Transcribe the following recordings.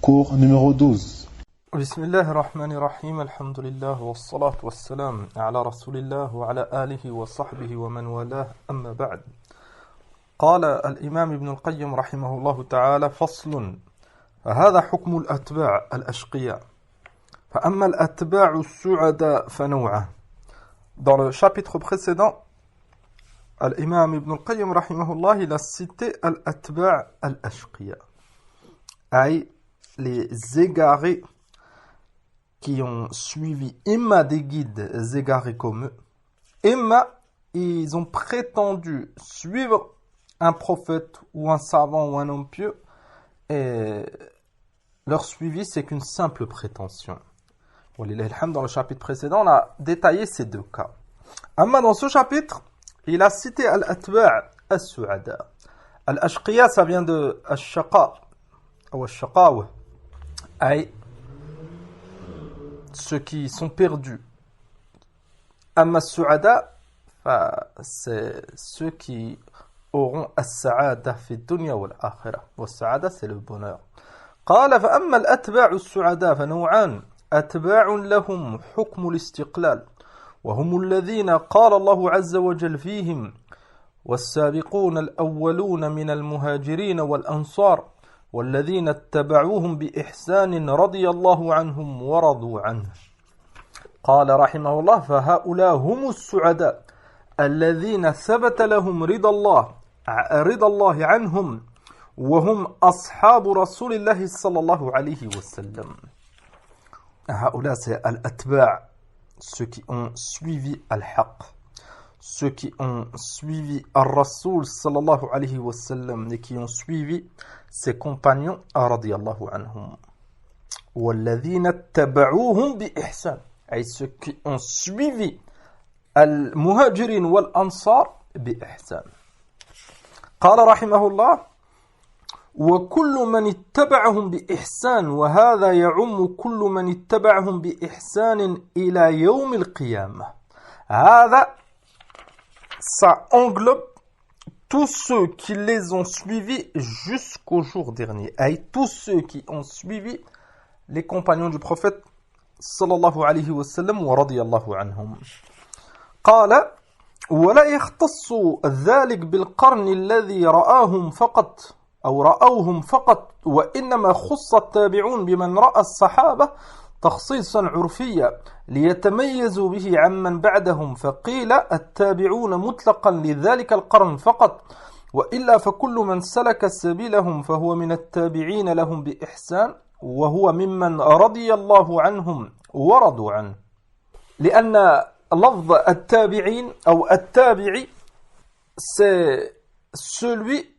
Cours numéro 12. Bismillah ar-Rahman ar-Rahim, alhamdulillah, wa salatu wa salam, ala rasulillah, wa ala alihi wa sahbihi wa man walah, amma ba'd. قال الإمام ابن القيم رحمه الله تعالى فصل فهذا حكم الأتباع الأشقياء فأما الأتباع السعداء فنوعان. Dans le chapitre précédent, l'imam Ibn al-Qayyim rahimahullah, il a cité al-Atba' al-Ashqiya, aïe les égarés qui ont suivi imma des guides égarés comme eux, imma ils ont prétendu suivre un prophète ou un savant ou un homme pieux, et leur suivi c'est qu'une simple prétention. Dans le chapitre précédent, on a détaillé ces deux cas. Amma dans ce chapitre, il a cité al-Atba' al-Su'ada. Al-Ashqiya, ça vient de al-Shaqa ou al-Shaqawa, aïe ceux qui sont perdus. Amma al-Su'ada, c'est ceux qui auront as-sa'ada fi dunya wal-akhirah. Wa-as-sa'ada, c'est le bonheur. قال فأما الأتباع السعداء فنوعان أتباع لهم حكم الاستقلال وهم الذين قال الله عز وجل فيهم والسابقون الأولون من المهاجرين والأنصار والذين اتبعوهم بإحسان رضي الله عنهم ورضوا عنه. قال رحمه الله فهؤلاء هم السعداء الذين ثبت لهم رضا الله عنهم وهم أصحاب رسول الله صلى الله عليه وسلم. هؤلاء c'est al-atba', ceux qui ont suivi al-haq, ceux qui ont suivi al-rasoul sallallahu alayhi wa sallam et qui ont suivi ses compagnons radiyallahu anhum. وَالَّذِينَ اتَّبَعُوهُمْ بِإِحْسَانٍ, et ceux qui ont suivi al-muhajirin wal-ansar بإحسان. قال رحمه الله وكل من اتبعهم بإحسان وهذا يعم كل من اتبعهم بإحسان إلى يوم القيامة. هذا ça englobe tous ceux qui les ont suivis jusqu'au jour dernier, et tous ceux qui ont suivi les compagnons du prophète sallallahu alayhi wa sallam wa radiyallahu anhum. قال ولا يختص ذلك بالقرن الذي رآهم فقط أو رأوهم فقط وإنما خص التابعون بمن رأى الصحابة تخصيصا عرفيا ليتميزوا به عمن بعدهم فقيل التابعون مطلقا لذلك القرن فقط وإلا فكل من سلك سبيلهم فهو من التابعين لهم بإحسان وهو ممن رضي الله عنهم ورضوا عنه. لأن لفظ التابعين أو التابعي c'est celui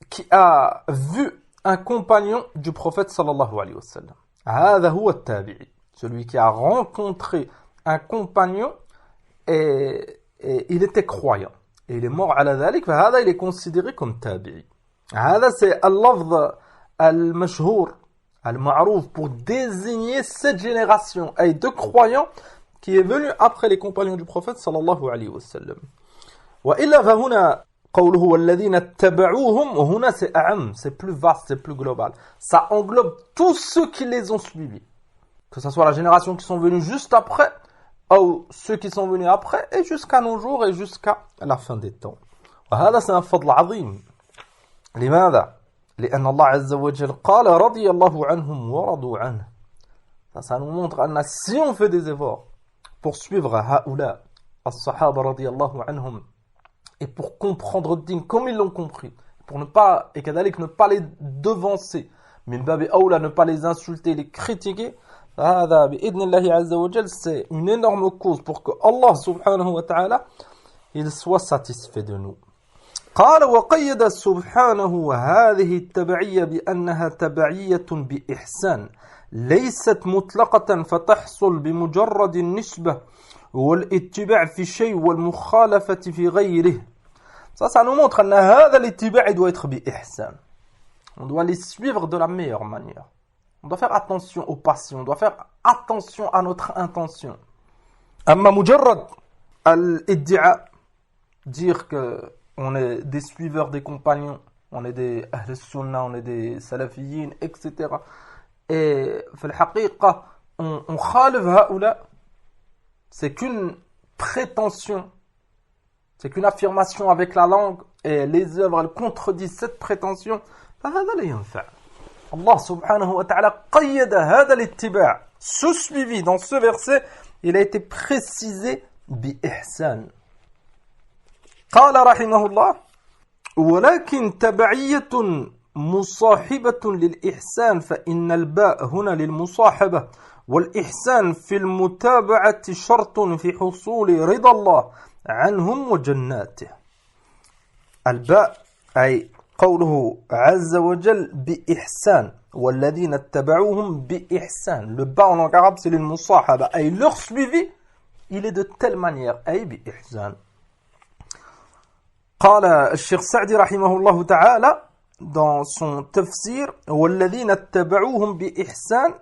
qui a vu un compagnon du prophète sallallahu alayhi wa sallam. هذا هو التابعي, celui qui a rencontré un compagnon et il était croyant et il est mort على ذلك, فهذا il est considéré comme tabi'i. هذا c'est اللفظ المشهور المعروف pour désigner cette génération et de croyants qui est venu après les compagnons du prophète sallallahu alayhi wa sallam. وإلا فهنا قوله والذين اتبعوهم, وهنا c'est أعم, c'est plus vaste, c'est plus global. Ça englobe tous ceux qui les ont suivis. Que ce soit la génération qui sont venus juste après, ou ceux qui sont venus après, et jusqu'à nos jours, et jusqu'à la fin des temps. وهذا c'est un فضل عظيم. لماذا؟ لأن الله عز وجل قال رضي الله عنهم ورضوا عنه. Ça nous montre que si on fait des efforts pour suivre هؤلاء الصحابة رضي الله عنهم, et pour comprendre le din comme ils l'ont compris, pour ne pas, et kadalik ne pas les devancer, mais babi aoula ne pas les insulter, les critiquer, هذا بإذن الله عز وجل c'est une énorme cause pour que Allah subhanahu wa ta'ala il soit satisfait de nous. قال وقيد سبحانه هذه التبعية بأنها تبعية بإحسان ليست مطلقة فتحصل بمجرد النسبة والاتباع في شيء والمخالفة في غيره. Ça nous montre que هذا الاتباع doit être بإحسان. On doit les suivre de la meilleure manière. On doit faire attention aux passions, on doit faire attention à notre intention. أما مجرد الادعاء, dire que on est des suiveurs des compagnons, on est des Ahl Sunnah, on est des Salafiyin, etc. Et في الحقيقة on خالف هؤلاء. C'est qu'une prétention, c'est qu'une affirmation avec la langue, et les œuvres elles contredisent cette prétention. فهذا لا ينفع. Allah subhanahu wa ta'ala قيد هذا الاتباع. Ce suivi dans ce verset, il a été précisé بإحسان. قال رحمه الله: ولكن تبعية مصاحبة للإحسان فإن الباء هنا للمصاحبة والإحسان في المتابعة شرط في حصول رضا الله عنهم وجناته. الباء أي قوله عز وجل بإحسان والذين اتبعوهم بإحسان. Le bas en langue arabe c'est للمصاحبة أي leur suivi il est de telle manière أي بإحسان. قال الشيخ سعدي رحمه الله تعالى dans son تفسير والذين اتبعوهم بإحسان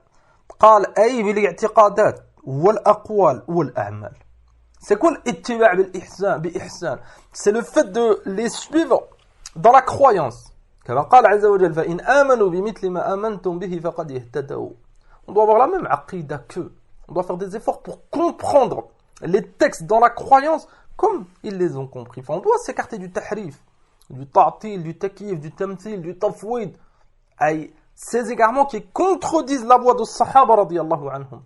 قال أي بالاعتقادات والأقوال والأعمال. C'est quoi l'ittiba' بإحسان? C'est le fait de les suivre dans la croyance. كما قال عز وجل فإن آمنوا بمثل ما آمنتم به فقد اهتدوا. On doit avoir la même aqida qu'eux. On doit faire des efforts pour comprendre les textes dans la croyance comme ils les ont compris. Enfin, on doit s'écarter du tahrif, du ta'til, du takyif, du tamthil, du tafwid. Ces égarements qui contredisent la voie de Sahaba radiyallahu anhum.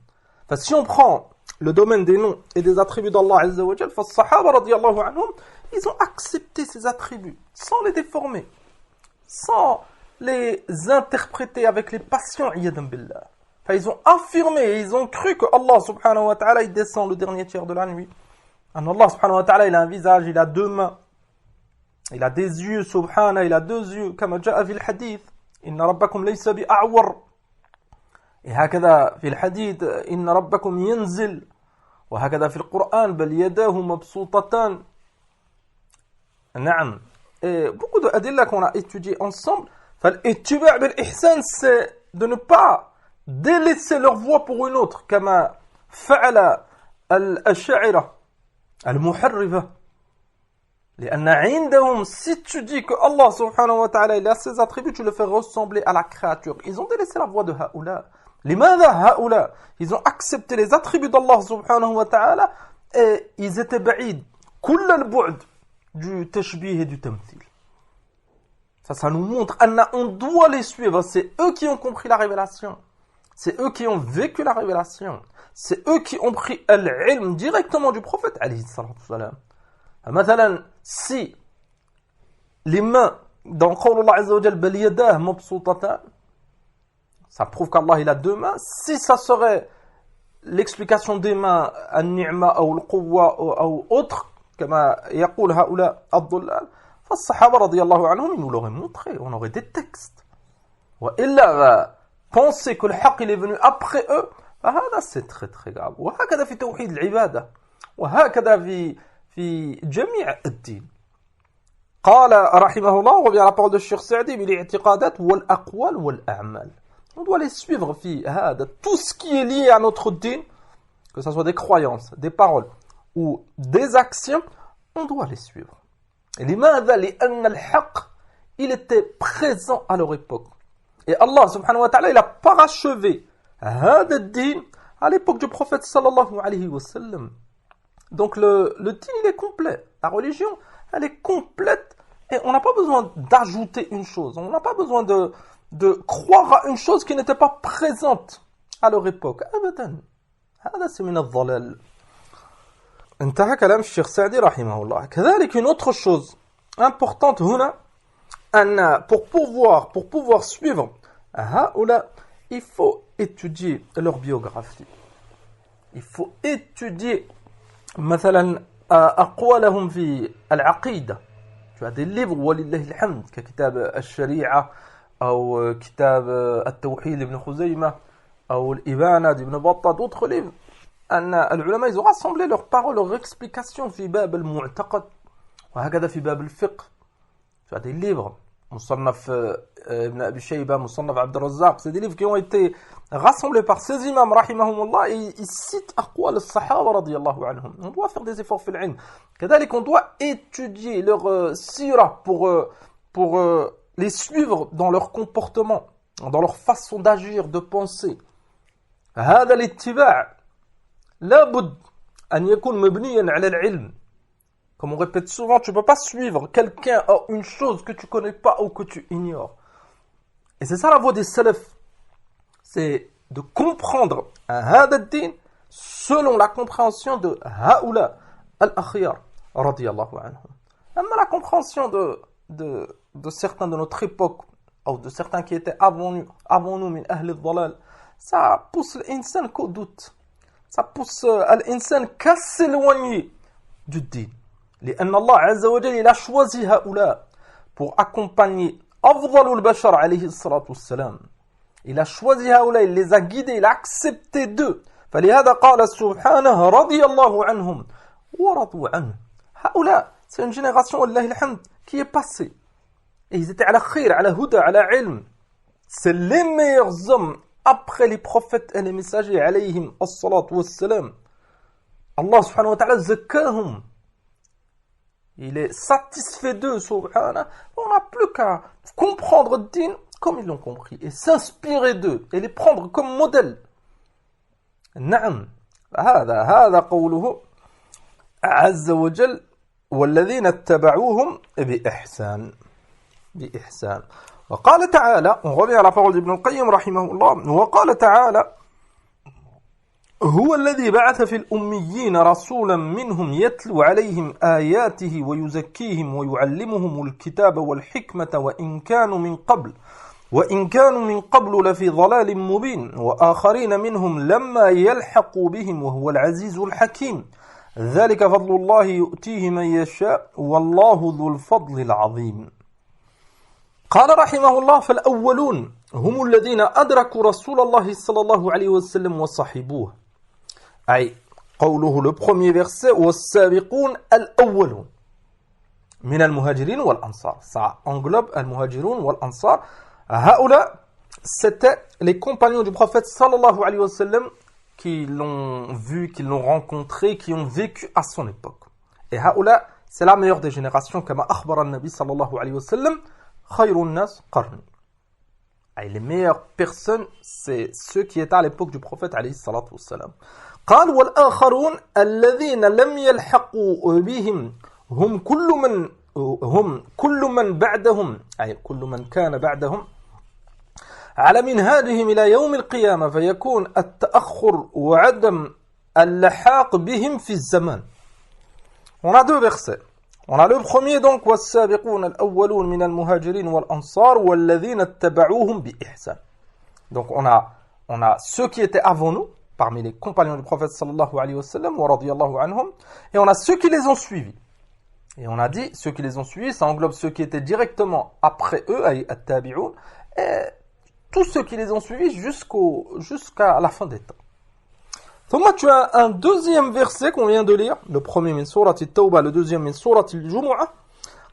Enfin, si on prend le domaine des noms et des attributs d'Allah azza wa jal, les Sahaba radiyallahu anhum, ils ont accepté ces attributs sans les déformer, sans les interpréter avec les passions, iyadan billah. Enfin, ils ont affirmé et ils ont cru que Allah subhanahu wa ta'ala il descend le dernier tiers de la nuit. Allah subhanahu wa ta'ala il a un visage, il a deux mains, il a des yeux, subhanahu, il a deux yeux, كما جاء في الحديث إن ربكم ليس بأعور. هكذا في الحديث إن ربكم ينزل. وهكذا في القرآن بل يداه مبسوطتان. نعم. Et beaucoup de adilla qu'on a étudié ensemble. فالاتباع بالإحسان c'est de ne pas délaisser leur voie pour une autre كما فعل الأشاعرة المحرفة. لأن عندهم si tu dis que Allah subhanahu wa ta'ala il a ses attributs tu le fais ressembler à la créature. Ils ont délaissé la voie de هؤلاء. لماذا هؤلاء? Ils ont accepté les attributs d'Allah subhanahu wa ta'ala et ils étaient بعيد كل البعد du tashbih et du tamthil. Ça nous montre on doit les suivre. C'est eux qui ont compris la révélation. C'est eux qui ont vécu la révélation. C'est eux qui ont pris l'ilm directement du prophète alayhi salatu wassalam. مثلا si les mains dans قول الله عز وجل بل يداه مبسوطتان, ça prouve qu'Allah il a deux mains. Si ça serait l'explication des mains النعمة أو القوة أو autre كما يقول هؤلاء الضلال فالصحابة رضي الله عنهم ils nous l'auraient montré, on aurait des textes. وإلا penser que le haqq il est venu après eux فهذا c'est très très grave. وهكذا في توحيد العبادة وهكذا في جميع الدين. قال رحمه الله وبيا la parole de Cheikh Saadi بالاعتقادات والأقوال والأعمال. On doit les suivre في هذا tout ce qui est lié à notre din, que ce soit des croyances, des paroles ou des actions, on doit les suivre. Et لماذا؟ لأن الحق il était présent à leur époque. Et Allah subhanahu wa ta'ala il a parachevé هذا الدين à l'époque du prophète sallallahu alayhi wa sallam. Donc le din il est complet. La religion elle est complète et on n'a pas besoin d'ajouter une chose. On n'a pas besoin de croire à une chose qui n'était pas présente à leur époque. أبدا. هذا c'est من الضلال. انتهى كلام الشيخ سعدي رحمه الله. كذلك une autre chose importante هنا أن pour pouvoir suivre هؤلاء il faut étudier leur biographie. Il faut étudier مثلا أقوالهم في العقيدة. Tu as des livres ولله الحمد ككتاب الشريعة أو كتاب التوحيد لابن خزيمة أو الإبانة d'Ibn Battah, d'autres livres. أن العلماء ils ont rassemblé leurs paroles, leurs explications في باب المعتقد وهكذا في باب الفقه. Tu as des livres مصنف ابن أبي شيبة, مصنف عبد الرزاق, c'est des livres qui ont été rassemblés par ces imams rahimahumullah et ils citent أقوال الصحابة رضي الله عنهم. On doit faire des efforts في العلم. كذلك on doit étudier leur sira pour les suivre dans leur comportement, dans leur façon d'agir, de penser. هذا الاتباع لابد أن يكون مبنيا على العلم. Comme on répète souvent, tu ne peux pas suivre quelqu'un à une chose que tu ne connais pas ou que tu ignores. Et c'est ça la voie des salafs. C'est de comprendre هذا الدين selon la compréhension de هؤلاء الأخيار رضي الله عنهم. أما la compréhension de certains de notre époque ou de certains qui étaient avant nous من أهل الضلال, ça pousse l'insan qu'au doute. Ça pousse l'insan qu'à s'éloigner du din. لأن الله عز وجل il a choisi هؤلاء pour accompagner أفضل البشر عليه الصلاة والسلام. Il a choisi هؤلاء, il les a guidés, il a accepté d'eux. فلهذا قال سبحانه رضي الله عنهم ورضوا عنه. هؤلاء, c'est une génération, والله الحمد, qui est passée. Et ils étaient على خير, على هدى, على علم. C'est les meilleurs hommes après les prophètes et les messagers عليهم الصلاة والسلام. Allah subhanahu wa ta'ala zakahum. Il est satisfait d'eux, subhanahu. On n'a plus qu'à comprendre le din comme ils l'ont compris et s'inspirer d'eux et les prendre comme modèle. نعم هذا قوله عز وجل والذين اتبعوهم بإحسان. وقال تعالى, on revient à la parole d'Ibn al-Qayyim رحمه الله, وقال تعالى هو الذي بعث في الأميين رسولا منهم يتلو عليهم آياته ويزكيهم ويعلمهم الكتاب والحكمة وإن كانوا من قبل لفي ضلال مبين وآخرين منهم لما يلحقوا بهم وهو العزيز الحكيم ذلك فضل الله يؤتيه من يشاء والله ذو الفضل العظيم. قال رحمه الله فالأولون هم الذين أدركوا رسول الله صلى الله عليه وسلم وصحبوه. أي قوله le premier verset والسابقون الأولون من المهاجرين والأنصار. Ça englobe المهاجرون والأنصار. هؤلاء c'était les compagnons du prophète sallallahu alayhi wa sallam qui l'ont vu, qui l'ont rencontré, qui ont vécu à son époque. Et هؤلاء c'est la meilleure des générations كما أخبر النبي صلى الله عليه وسلم خير الناس قرني. Et les meilleures personnes, c'est ceux qui étaient à l'époque du prophète عليه الصلاة والسلام. قال والآخرون الذين لم يلحقوا بهم هم كل من بعدهم أي كل من كان بعدهم على منهاجهم إلى يوم القيامة فيكون التأخر وعدم اللحاق بهم في الزمان. On a deux versets. On a le premier donc والسابقون الأولون من المهاجرين والأنصار والذين اتبعوهم بإحسان. Donc on a ceux qui étaient avant nous parmi les compagnons du prophète sallallahu alayhi wa sallam wa radiyallahu anhum, et on a ceux qui les ont suivis. Et on a dit ceux qui les ont suivis, ça englobe ceux qui étaient directement après eux, ay at-tabi'un, et tous ceux qui les ont suivis jusqu'à la fin des temps. Donc tu as un deuxième verset qu'on vient de lire, le premier min surat at-Tawbah, le deuxième min surat al-Jumu'ah.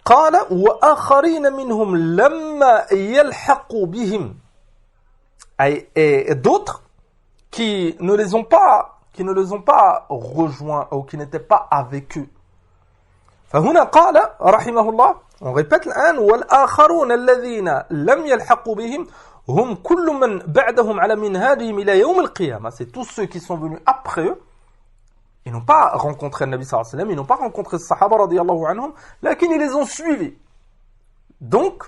قال وآخرين منهم لما يلحقوا بهم. Et d'autres qui ne les ont pas rejoints ou qui n'étaient pas avec eux. فهنا قال رحمه الله, on répète الآن والآخرون الذين لم يلحقوا بهم هم كل من بعدهم على منهاجهم إلى يوم القيامة. C'est tous ceux qui sont venus après eux. Ils n'ont pas rencontré le Nabi sallallahu alayhi wa sallam, ils n'ont pas rencontré les Sahaba radiyallahu anhum, lakin ils les ont suivis. Donc,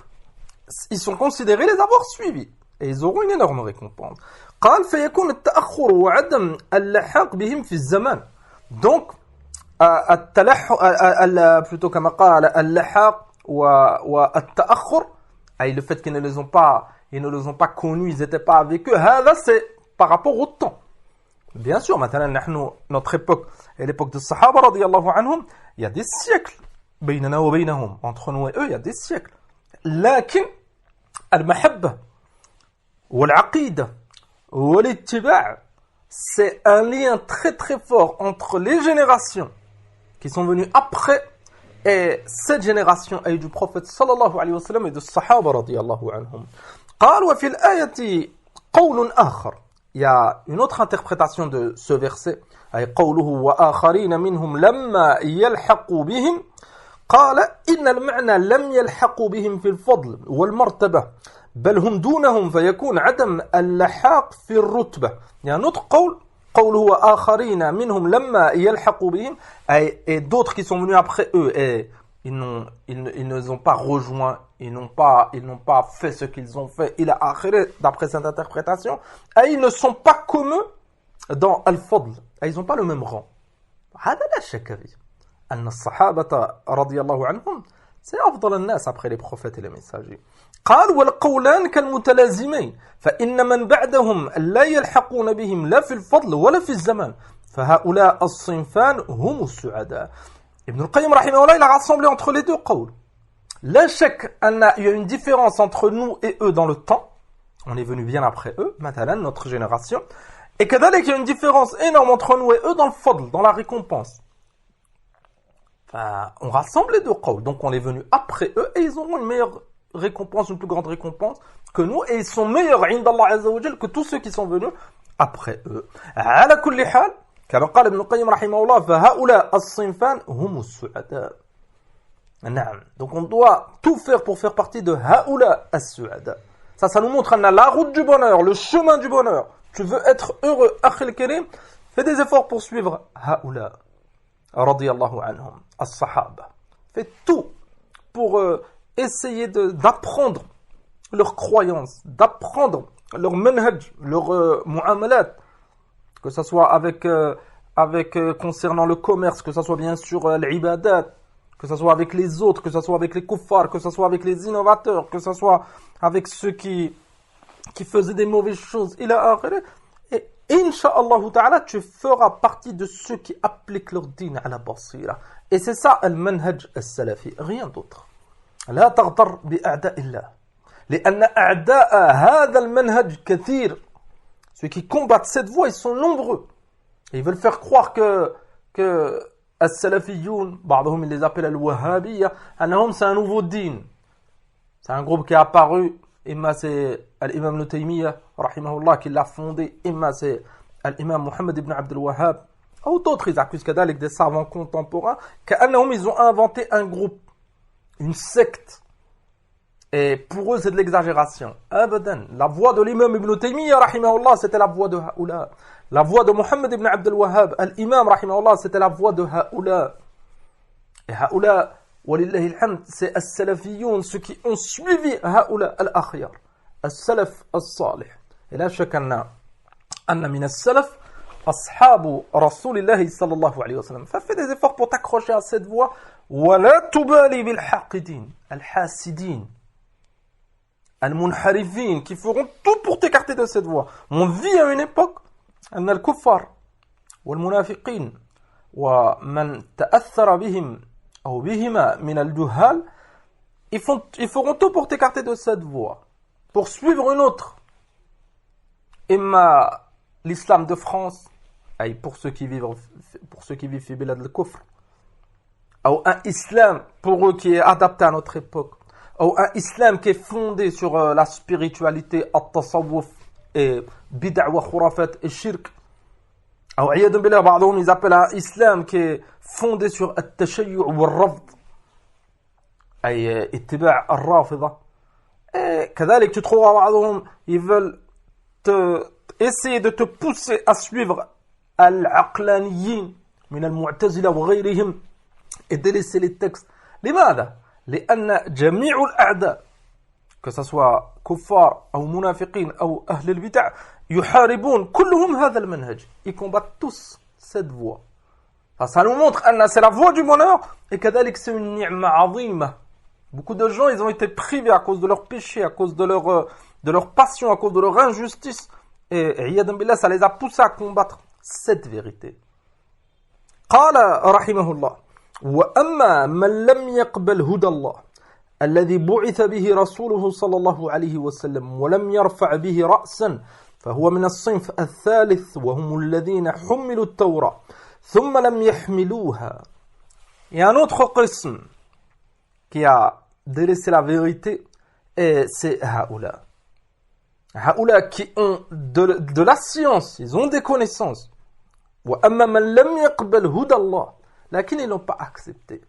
ils sont considérés les avoir suivis. Et ils auront une énorme récompense. قال فيكون التأخر وعدم اللحاق بهم في الزمان. Donc, plutôt كما قال اللحاق والتأخر, أي le fait qu'ils ne les ont pas connus, ils n'étaient pas avec eux, هذا c'est par rapport au temps. Bien sûr, maintenant, notre époque et l'époque des Sahaba radiyallahu anhum, il y a des siècles. بيننا وبينهم, entre nous et eux, il y a des siècles. لكن المحبة والعقيدة والاتباع, c'est un lien très très fort entre les générations qui sont venues après et cette génération est du prophète sallallahu alayhi wa sallam et des Sahaba radiyallahu anhum. قال وفي الآية قول آخر. Il y a une autre interprétation de ce verset, أي قوله وآخرين منهم لما يلحقوا بهم. قال إن المعنى لم يلحقوا بهم في الفضل والمرتبة بل هم دونهم فيكون عدم اللحاق في الرتبة. Il y a un autre قول قوله آخرين منهم لما يلحقوا بهم, et d'autres qui sont venus après eux et ils ne ont pas rejoint, ils n'ont pas fait ce qu'ils ont fait, il a akhiré d'après cette interprétation, et ils ne sont pas comme eux dans al-fadl, et ils n'ont pas le même rang. هذا لا شك فيه أن الصحابة رضي الله عنهم c'est أفضل الناس après les prophètes et les messagers. قال والقولان كالمتلازمين فإن من بعدهم لا يلحقون بهم لا في الفضل ولا في الزمان فهؤلاء الصنفان هم السعداء. Ibn al-Qayyim rahimahullah, il a rassemblé entre les deux قول. لا شك أن il y a une différence entre nous et eux dans le temps. On est venu bien après eux, مثلا notre génération. Et كذلك il y a une différence énorme entre nous et eux dans le fadl, dans la récompense. Enfin, on rassemble les deux قول. Donc on est venu après eux et ils auront une meilleure récompense, une plus grande récompense que nous, et ils sont meilleurs عند الله عز وجل que tous ceux qui sont venus après eux. على كل حال كما قال ابن القيم رحمه الله فهؤلاء الصنفان هم السعداء. نعم. Donc on doit tout faire pour faire partie de هؤلاء السعداء. Ça nous montre la route du bonheur, le chemin du bonheur. Tu veux être heureux, أخي الكريم, fais des efforts pour suivre هؤلاء رضي الله عنهم الصحابة. Fais tout pour essayer d'apprendre leurs croyances, d'apprendre leur manhaj, leur mu'amalat, que ce soit avec concernant le commerce, que ce soit bien sûr l'ibadat, que ce soit avec les autres, que ce soit avec les kuffars, que ce soit avec les innovateurs, que ce soit avec ceux qui faisaient des mauvaises choses, et incha'Allah ta'ala, tu feras partie de ceux qui appliquent leur dîn à la basira. Et c'est ça le manhaj al-salafi, rien d'autre. لا تغتر بأعداء الله لأن أعداء هذا المنهج كثير. Ceux qui combattent cette voie, ils sont nombreux. Ils veulent faire croire que السلفيون, بعضهم ils les appellent al-wahhabiyya, أنهم c'est un nouveau din. C'est un groupe qui est apparu, imma c'est l'imam Ibn Taymiyyah rahimahullah qui l'a fondé, imma c'est l'imam Muhammad ibn Abd al-Wahhab, ou d'autres ils accusent كذلك des savants contemporains كأنهم ils ont inventé un groupe, une secte, et pour eux c'est de l'exagération. Abadan. La voix de l'imam Ibn Taymiyyah rahimahullah, c'était la voix de Haoula. La voix de Muhammad ibn Abd al-Wahhab, l'imam rahimahullah, c'était la voix de Haoula. Et Haoula, walillahi alhamd, c'est as-salafiyoun, ceux qui ont suivi Haoula al-akhyar, as-salaf as-salih. Et là chacun anna min as-salaf ashabu rasulillahi sallallahu alayhi wa sallam. Fais des efforts pour t'accrocher à cette voix. ولا تبالي بالحاقدين الحاسدين المنحرفين qui feront tout pour t'écarter de cette voie. On vit à une époque أن الكفار والمنافقين ومن تأثر بهم أو بهما من الجهال ils feront tout pour t'écarter de cette voie, pour suivre une autre. إما l'islam de France, أي pour ceux qui vivent في بلاد الكفر, ou un islam pour eux qui est adapté à notre époque, ou un islam qui est fondé sur la spiritualité, at-tasawwuf, et bid'a wa khurafat et shirk, ou iyadun billah, بعضهم ils appellent un islam qui est fondé sur at-tashayyu' wa al-rafd, ay ittiba' al-rafida. Et كذلك tu trouveras بعضهم ils veulent essayer de te pousser à suivre al-aqlaniyin min al-mu'tazila wa ghayrihim, et délaisser les textes. لماذا؟ لأن جميع الأعداء, que ce soit كفار أو منافقين أو أهل البدع, يحاربون كلهم هذا المنهج. Ils combattent tous cette voie. Ça nous montre que c'est la voie du bonheur, et كذلك c'est une ni'ma عظيمة. Beaucoup de gens, ils ont été privés à cause de leur péché, à cause de leur passion, à cause de leur injustice, et عياذا بالله, ça les a poussés à combattre cette vérité. قال رحمه الله وأما من لم يقبل هدى الله الذي بعث به رسوله صلى الله عليه وسلم ولم يرفع به رأسا فهو من الصنف الثالث وهم الذين حملوا التوراة ثم لم يحملوها. Il y a un autre قسم qui a délaissé la vérité, et c'est Haoula. Haoula qui ont de la science, ils ont des connaissances. وأما من لم يقبل هدى الله, لكن ils n'ont pas accepté.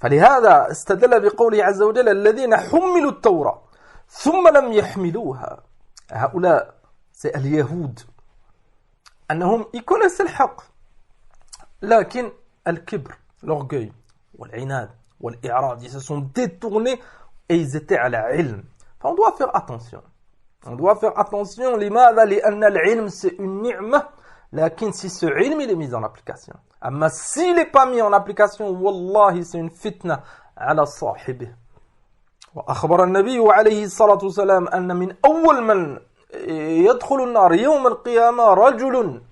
فلهذا استدل بقوله عز وجل الذين حملوا التوراة ثم لم يحملوها. هؤلاء c'est اليهود أنهم ils connaissent الحق لكن الكبر l'orgueil والعناد والإعراض ils se sont détournés et ils étaient على علم. On doit faire attention. On doit faire attention. لماذا؟ لأن العلم c'est une نعمة لكن si ce علم il est mis en application. أما s'il n'est pas mis en application والله c'est une فتنة على صاحبه. وأخبر النبي عليه الصلاة والسلام أن من أول من يدخل النار يوم القيامة رجل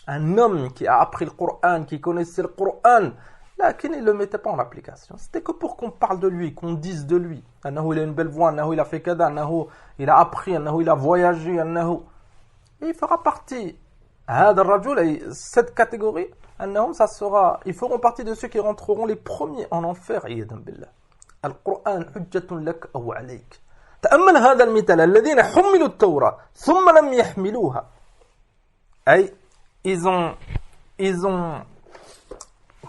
un homme qui a appris le Coran, qui connaissait le Coran, لكن il ne le mettait pas en application. C'était que pour qu'on parle de lui, qu'on dise de lui. أنه il a une belle voix, أنه il a fait كذا, أنه il a appris, أنه il a voyagé, أنه... Il fera partie, هذا الرجل, cette catégorie, أنهم ça sera, ils feront partie de ceux qui rentreront les premiers en enfer, عياذا بالله. القرآن حجة لك أو عليك. تأمل هذا المثال الذين حملوا التوراة ثم لم يحملوها. أي ils ont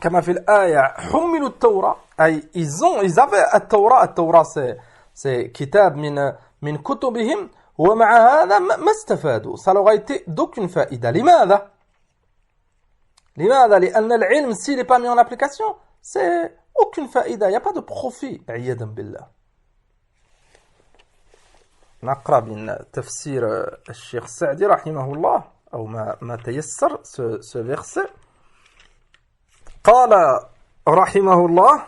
كما في الآية حملوا التوراة أي ils avaient التوراة c'est كتاب من كتبهم ومع هذا ما استفادوا. Ça leur a été d'aucune فائدة. لماذا؟ لأن العلم s'il n'est pas mis en application c'est aucune فائدة. Il n'y a pas de profit. عياذا بالله. نقرأ من تفسير الشيخ السعدي رحمه الله أو ما تيسر ce verset. قال رحمه الله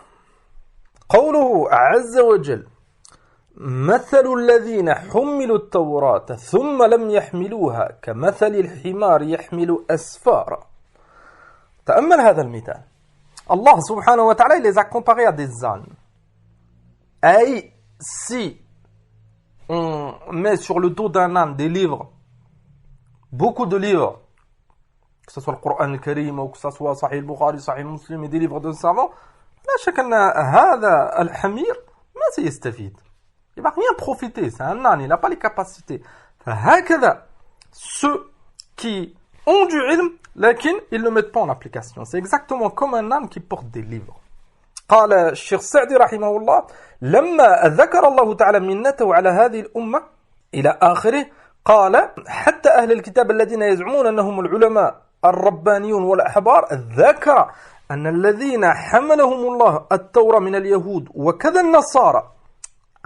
قوله عز وجل مثل الذين حملوا التوراة ثم لم يحملوها كمثل الحمار يحمل أسفارا. تأمل هذا المثال. Allah subhanahu wa ta'ala il les a comparés à des ânes. Et si on met sur le dos d'un âne des livres, beaucoup de livres, que ce soit le Coran al-Karim ou que ce soit Sahih al-Bukhari, Sahih Muslim et des livres de savants, لا شك أن هذا الحمير ما سيستفيد. Il va rien profiter, c'est un âne, il n'a pas les capacités. فهكذا ceux qui ont du ilm, لكن ils ne le mettent pas en application. C'est exactement comme un âne qui porte des livres. قال الشيخ السعدي رحمه الله لما ذكر الله تعالى منته على هذه الأمة إلى آخره قال حتى أهل الكتاب الذين يزعمون أنهم العلماء الربانيون والأحبار ذكر أن الذين حملهم الله التوراة من اليهود وكذا النصارى.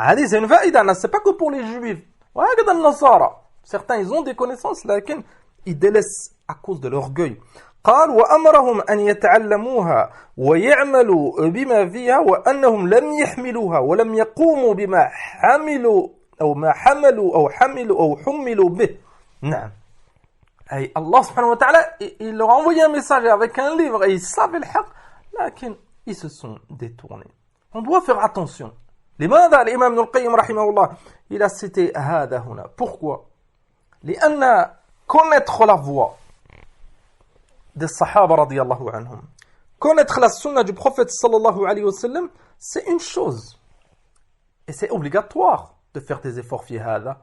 هذه c'est une فائدة, c'est pas que pour les juifs. وهكذا النصارى. Certains ils ont des connaissances لكن ils délaissent à cause de l'orgueil. قال وأمرهم أن يتعلموها ويعملوا بما فيها وأنهم لم يحملوها ولم يقوموا بما حملوا أو ما حملوا أو حملوا به. نعم. أي الله سبحانه وتعالى il leur a envoyé un message avec un livre et ils savaient le حق لكن ils se sont détournés. On doit faire attention. لماذا الإمام ابن القيم رحمه الله il a cité هذا هنا. Pourquoi? لأن connaître la voix des Sahaba radiyallahu anhum, connaître la sunna du prophète sallallahu alayhi wa sallam, c'est une chose. Et c'est obligatoire de faire des efforts fi hada.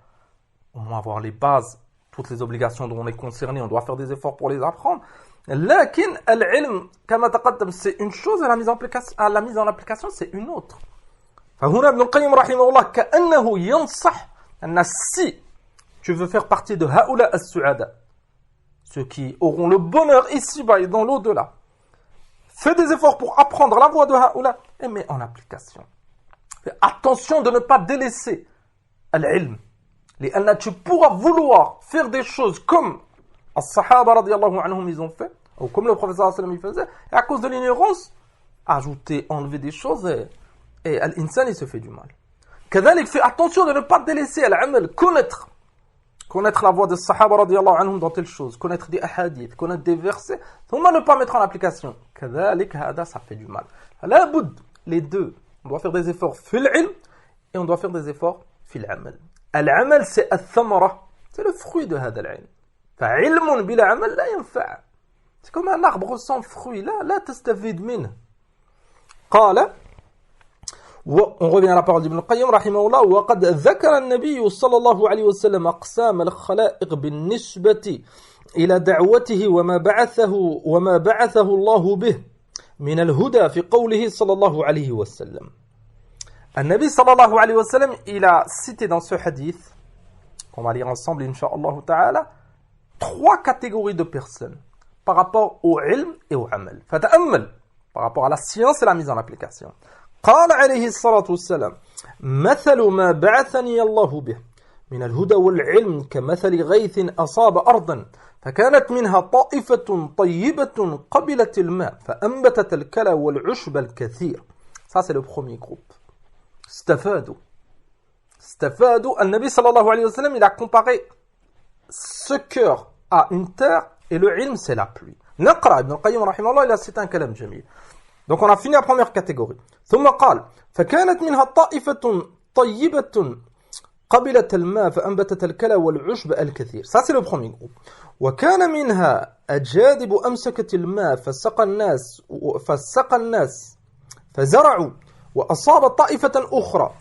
Au moins avoir les bases, toutes les obligations dont on est concerné, on doit faire des efforts pour les apprendre. لكن العلم كما تقدم c'est une chose et la mise en application c'est une autre. فهنا ابن القيم رحمه الله كأنه ينصح أن si tu veux faire partie de هؤلاء السعداء, ceux qui auront le bonheur ici-bas et dans l'au-delà, fais des efforts pour apprendre la voie de Haoula et mets en application. Fais attention de ne pas délaisser l'ilm. Tu pourras vouloir faire des choses comme les Sahaba radiyallahu anhum ils ont fait, ou comme le prophète sallallahu alayhi wa sallam il faisait, et à cause de l'ignorance, ajouter, enlever des choses et l'insan il se fait du mal. كذلك fais attention de ne pas délaisser l'amal, connaître la voix des Sahaba radiyallahu anhum dans telle chose, connaître des ahadiths, connaître des versets, ثم ne pas mettre en application. كذلك هذا ça fait du mal. لا بد les deux. On doit faire des efforts في العلم et on doit faire des efforts في العمل. العمل c'est الثمرة, c'est le fruit de هذا العلم. فعلم بلا عمل لا ينفع. C'est comme un arbre sans fruit, لا تستفيد منه. قال on revient à la parole d'Ibn al-Qayyim rahimahullah وقد ذكر النبي صلى الله عليه وسلم أقسام الخلائق بالنسبة إلى دعوته وما بعثه الله به من الهدى في قوله صلى الله عليه وسلم. An-Nabi sallallahu alayhi wa sallam, il a cité dans ce hadith, qu'on va lire ensemble, incha'Allah ta'ala, 3 catégories de personnes par rapport au ilm et au amal. Fata'ammal, par rapport à la science et la mise en application. قال عليه الصلاة والسلام مثل ما بعثني الله به من الهدى والعلم كمثل غيث أصاب أرضا فكانت منها طائفة طيبة قبلت الماء فأنبتت الكلى والعشب الكثير. Ça c'est le premier groupe. استفادوا. النبي صلى الله عليه وسلم, il a comparé ce cœur à une terre et le ilm c'est la pluie. نقرأ ابن القيم رحمه الله, il a cité un kalam jamil. Donc on a fini la première catégorie. ثم قال فكانت منها طائفة طيبة قبلت الماء فأنبتت الكلى والعشب الكثير. Ça c'est le premier groupe. وكان منها أجادب أمسكت الماء فسقى الناس فزرعوا وأصاب طائفة أخرى.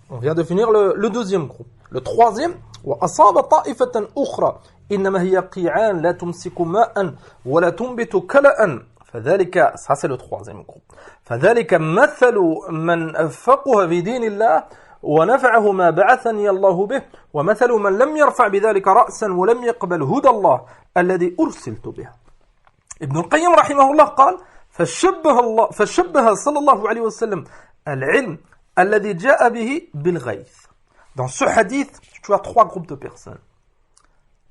On vient de finir le deuxième groupe. Le troisième وأصاب طائفة أخرى إنما هي قيعان لا تمسك ماء ولا تنبت كلأ. فذلك, ça c'est le troisième groupe. فذلك مثل من فقه في دين الله ونفعه ما بعثني الله به ومثل من لم يرفع بذلك رأسا ولم يقبل هدى الله الذي أرسلت به. ابن القيم رحمه الله قال فشبه صلى الله عليه وسلم العلم الذي جاء به بالغيث. Dans ce hadith, tu as 3 groupes de personnes.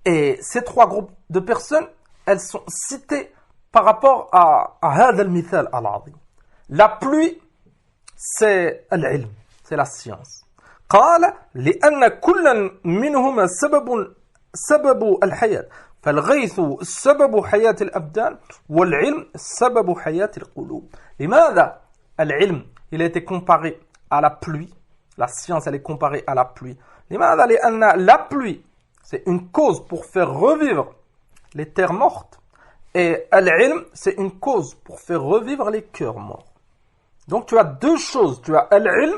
Et ces 3 groupes de personnes, elles sont citées par rapport à هذا المثال العظيم. La pluie, c'est العلم, c'est la science. قال لأن كل منهما سبب الحياة. فالغيث سبب حياة الأبدان والعلم سبب حياة القلوب. لماذا العلم il a été comparé à la pluie? La science elle est comparée à la pluie. لماذا؟ لأن la pluie c'est une cause pour faire revivre les terres mortes. Et al-ilm, c'est une cause pour faire revivre les cœurs morts. Donc tu as 2 choses. Tu as al-ilm,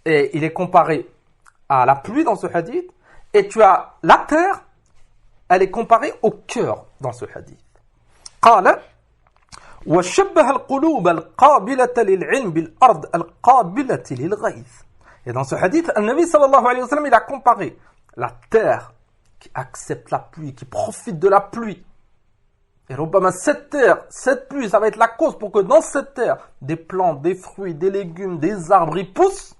et il est comparé à la pluie dans ce hadith. Et tu as la terre, elle est comparée au cœur dans ce hadith. قال وشبه القلوب القابلة للعلم بالأرض القابلة للغيث. Et dans ce hadith, le Nabi sallallahu alayhi wa sallam, il a comparé la terre qui accepte la pluie, qui profite de la pluie. Et cette terre, cette pluie, ça va être la cause pour que dans cette terre, des plantes, des fruits, des légumes, des arbres, ils poussent.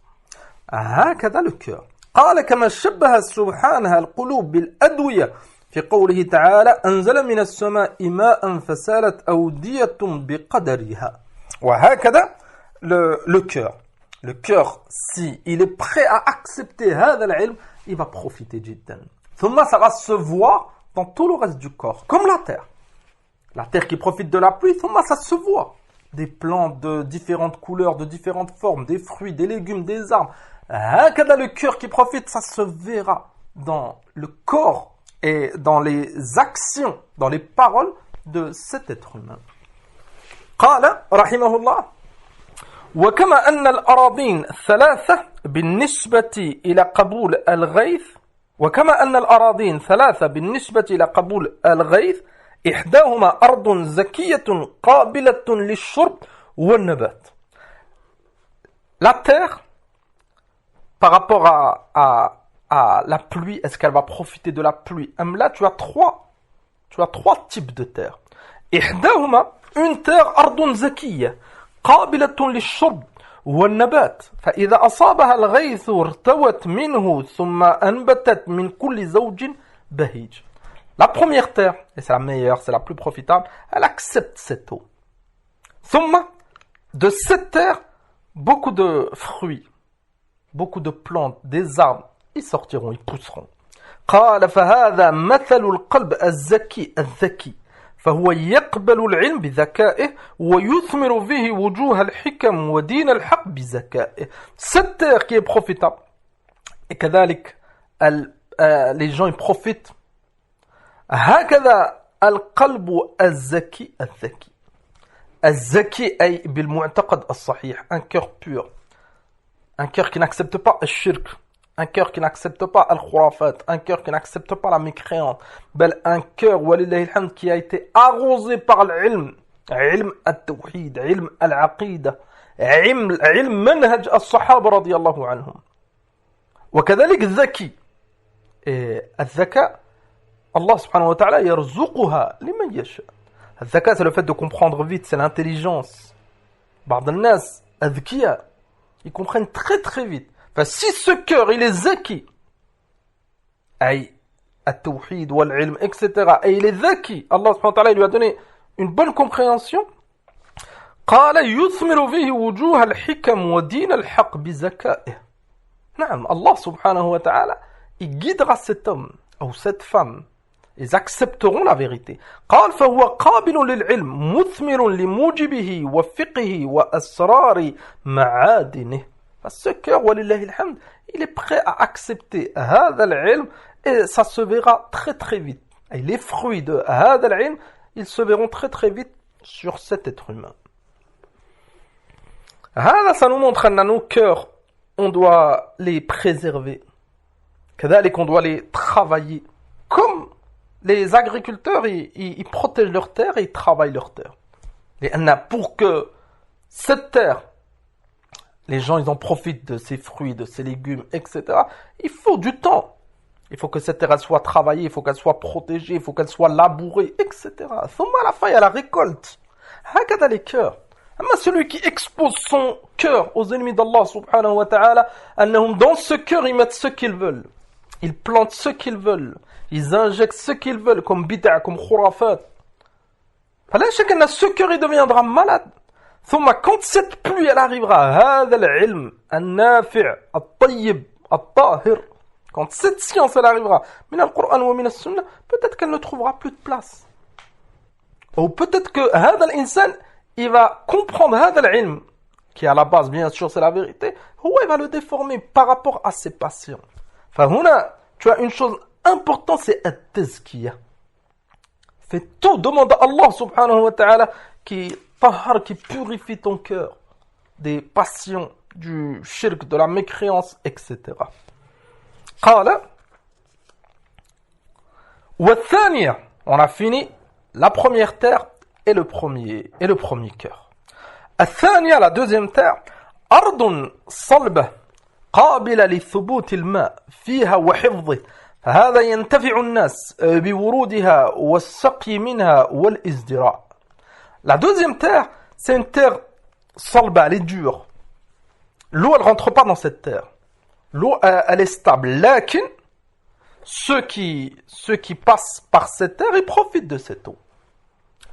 هكذا le cœur. قال كما شبه سبحانه القلوب بالأدوية في قوله تعالى أنزل من السماء ماء فسالت أودية بقدرها. وهكذا le cœur. Le cœur, si il est prêt à accepter هذا العلم, il va profiter جدا. ثم ça va se voir dans tout le reste du corps, comme la terre. La terre qui profite de la pluie, ça se voit. Des plantes de différentes couleurs, de différentes formes, des fruits, des légumes, des arbres. Le cœur qui profite, ça se verra dans le corps et dans les actions, dans les paroles de cet être humain. قال رحمه الله وكما أن الأراضين ثلاثة بالنسبة إلى قبول الغيث وكما أن الأراضين ثلاثة بالنسبة إلى قبول الغيث إحداهما أرض زكية قابلة للشرب والنبات. La terre, par rapport à la pluie, est-ce qu'elle va profiter de la pluie? Là, tu as trois types de terre. إحداهما, une terre أرض زكية قابلة للشرب والنبات فإذا أصابها الغيث ارتوت منه ثم أنبتت من كل زوج بهيج. La première terre, et c'est la meilleure, c'est la plus profitable, elle accepte cette eau. ثم, de cette terre, beaucoup de fruits, beaucoup de plantes, des arbres, ils sortiront, ils pousseront. قال فهذا مثل القلب الذكي فهو يقبل العلم بذكائه ويثمر فيه وجوه الحكم ودين الحق بذكائه. Cette terre qui est profitable, et كذلك les gens ils profitent. هكذا القلب الذكي الذكي أي بالمعتقد الصحيح, un cœur pur, un cœur qui n'accepte pas le shirk, un cœur qui n'accepte pas al-khurafat, un cœur qui n'accepte pas la mécréance, un cœur walillahi alhamd qui a été arrosé par l'ilm, ilm al-tawhid, ilm al-aqida, علم منهج الصحابة رضي الله عنهم. وكذلك الذكي. الذكاء Allah subhanahu wa ta'ala يرزقها لمن يشاء. الذكاء c'est le fait de comprendre vite, c'est l'intelligence. بعض الناس أذكياء, ils comprennent très très vite. Enfin, si ce cœur il est ذكي, أي التوحيد والعلم etc. et il est ذكي, Allah subhanahu wa ta'ala lui a donné une bonne compréhension. قال يثمر فيه وجوه الحكم ودين الحق بذكائه. نعم, Allah subhanahu wa ta'ala il guidera cet homme ou cette femme. Ils accepteront la vérité. قال فهو قابل للعلم مثمر لموجبه وفقه وأسرار معادنه. Ce cœur, walillahi alhamd, il est prêt à accepter هذا العلم et ça se verra très très vite. Et les fruits de هذا العلم, ils se verront très très vite sur cet être humain. هذا, ça nous montre que nos cœurs, on doit les préserver. كذلك, on doit les travailler. Comme les agriculteurs, ils protègent leur terre et ils travaillent leur terre. Et pour que cette terre, les gens, ils en profitent de ses fruits, de ses légumes, etc. Il faut du temps. Il faut que cette terre elle soit travaillée, il faut qu'elle soit protégée, il faut qu'elle soit labourée, etc. ثم à la fin, il y a la récolte. هكذا les cœurs. Celui qui expose son cœur aux ennemis d'Allah subhanahu wa ta'ala, dans ce cœur, ils mettent ce qu'ils veulent. Ils plantent ce qu'ils veulent. Ils injectent ce qu'ils veulent, comme bid'a, comme khurafat. فلا شك أن ce cœur, il deviendra malade. ثم quand cette pluie, elle arrivera, هذا العلم النافع الطيب الطاهر, quand cette science, elle arrivera, من القرآن ومن السنة, peut-être qu'elle ne trouvera plus de place. Ou peut-être que هذا الإنسان, il va comprendre هذا العلم, qui à la base, bien sûr, c'est la vérité, ou il va le déformer par rapport à ses passions. فهنا, tu as une chose importante, c'est التزكية. Fais tout, demande à Allah subhanahu wa ta'ala qui tahar, qui purifie ton cœur des passions, du shirk, de la mécréance, etc. قال والثانية, on a fini la première terre et le premier cœur. الثانية, la deuxième terre, أرض صلبة قابلة لثبوت الماء فيها وحفظه, فهذا ينتفع الناس بورودها والسقي منها والازدراء. La deuxième terre, c'est une terre salba, elle est dure. L'eau, elle rentre pas dans cette terre. L'eau, elle est stable. Lakin, ceux qui passent par cette terre, ils profitent de cette eau.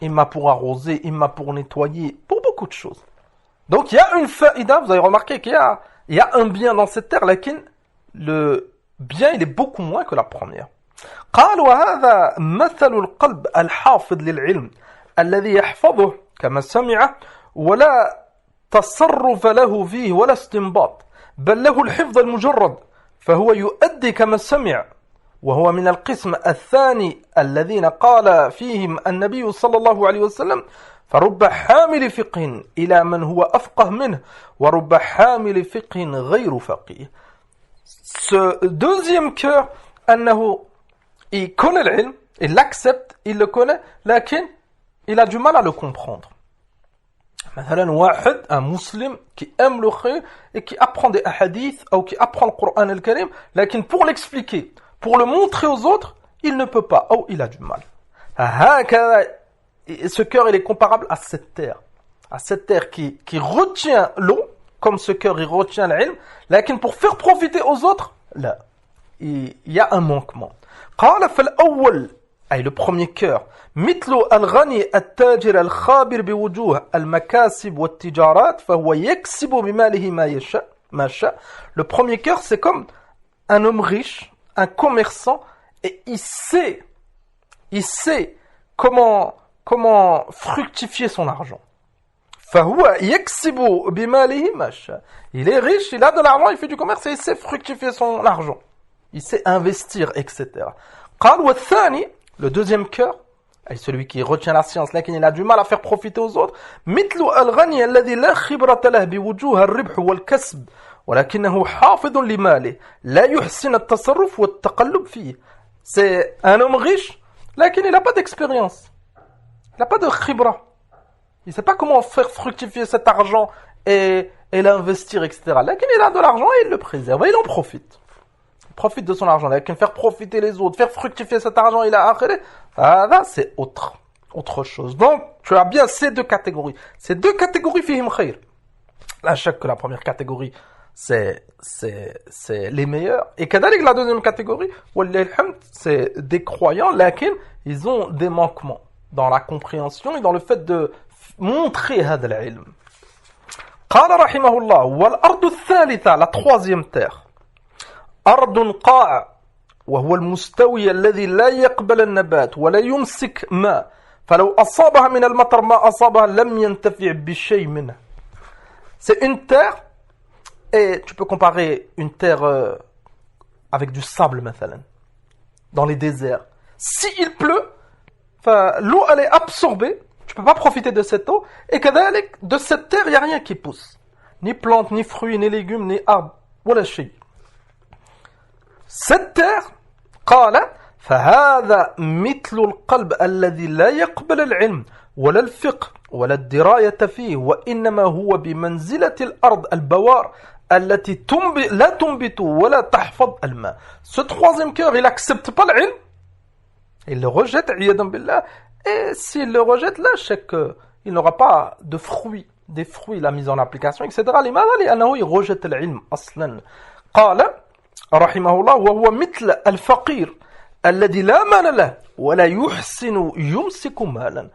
Imma pour arroser, imma pour nettoyer, pour beaucoup de choses. Donc, il y a une faïda, vous avez remarqué qu'il y a un bien dans cette terre, lakin, le bien, il est beaucoup moins que la première. قال وهذا مثل القلب الحافظ للعلم الذي يحفظه كما سمع ولا تصرف له فيه ولا استنباط بل له الحفظ المجرد فهو يؤدي كما سمع وهو من القسم الثاني الذين قال فيهم النبي صلى الله عليه وسلم فرب حامل فقه إلى من هو أفقه منه ورب حامل فقه غير فقيه. Ce deuxième cœur, il connaît l'ilm, il l'accepte, il le connaît, lakin il a du mal à le comprendre. Un musulman qui aime le khayr et qui apprend des hadiths ou qui apprend le Coran al-Karim, lakin pour l'expliquer, pour le montrer aux autres, il ne peut pas, ou il a du mal. Ce cœur, il est comparable à cette terre qui retient l'eau, comme ce cœur, il retient l'ilm, lakin pour faire profiter aux autres, là, il y a un manquement. قال فالأول, أي le premier cœur, مثل الغني التاجر الخابر بوجوه المكاسب والتجارات فهو يكسب بماله ما شاء. Le premier cœur, c'est comme un homme riche, un commerçant, et il sait comment fructifier son argent. فهو يكسب بماله ما شاء. Il est riche, il a de l'argent, il fait du commerce et il sait fructifier son argent. Il sait investir, etc. قال والثاني, le deuxième cœur, celui qui retient la science, lakin il a du mal à faire profiter aux autres, مثل الغني الذي لا خبرة له بوجوه الربح والكسب ولكنه حافظ لماله لا يحسن التصرف والتقلب فيه. C'est un homme riche, lakin il n'a pas d'expérience, il n'a pas de khibra, il ne sait pas comment faire fructifier cet argent et l'investir, etc. Là, il a de l'argent et il le préserve, et il en profite. Il profite de son argent. Là, faire profiter les autres, faire fructifier cet argent, il a akhiré. Là, c'est autre chose. Donc, tu as bien ces deux catégories. Ces deux catégories, fihim khayr. La chaque que la première catégorie, c'est les meilleurs. Et kadalik, la deuxième catégorie, c'est des croyants, lakin, ils ont des manquements dans la compréhension et dans le fait de montrer هذا العلم. قال رحمه الله والأرض الثالثة, la troisième terre. أرض قاع وهو المستوي الذي لا يقبل النبات ولا يمسك ماء فلو أصابها من المطر ما أصابها لم ينتفع بشيء منه. C'est une terre, et tu peux comparer une terre avec du sable, مثلا, dans les déserts. S'il pleut, l'eau elle est absorbée, tu peux pas profiter de cette eau, et de cette terre, il n'y a rien qui pousse. Ni plantes, ni fruits, ni légumes, ni arbres. Voilà shay. Cette terre, قال فهذا مثل القلب الذي لا يقبل العلم ولا الفقه ولا الدراية فيه وإنما هو بمنزلة الأرض البوار التي لا تنبت ولا تحفظ الماء. Ce troisième cœur, il accepte pas l'ilm, il le rejette, عياذا بالله, et s'il le rejette, là, il n'aura pas de fruits, des fruits, la mise en application, etc. لماذا؟ لأنه يرجت العلم أصلا. قال رحمه الله وهو مثل الفقير الذي لا مال له ولا يحسن يمسك مالا.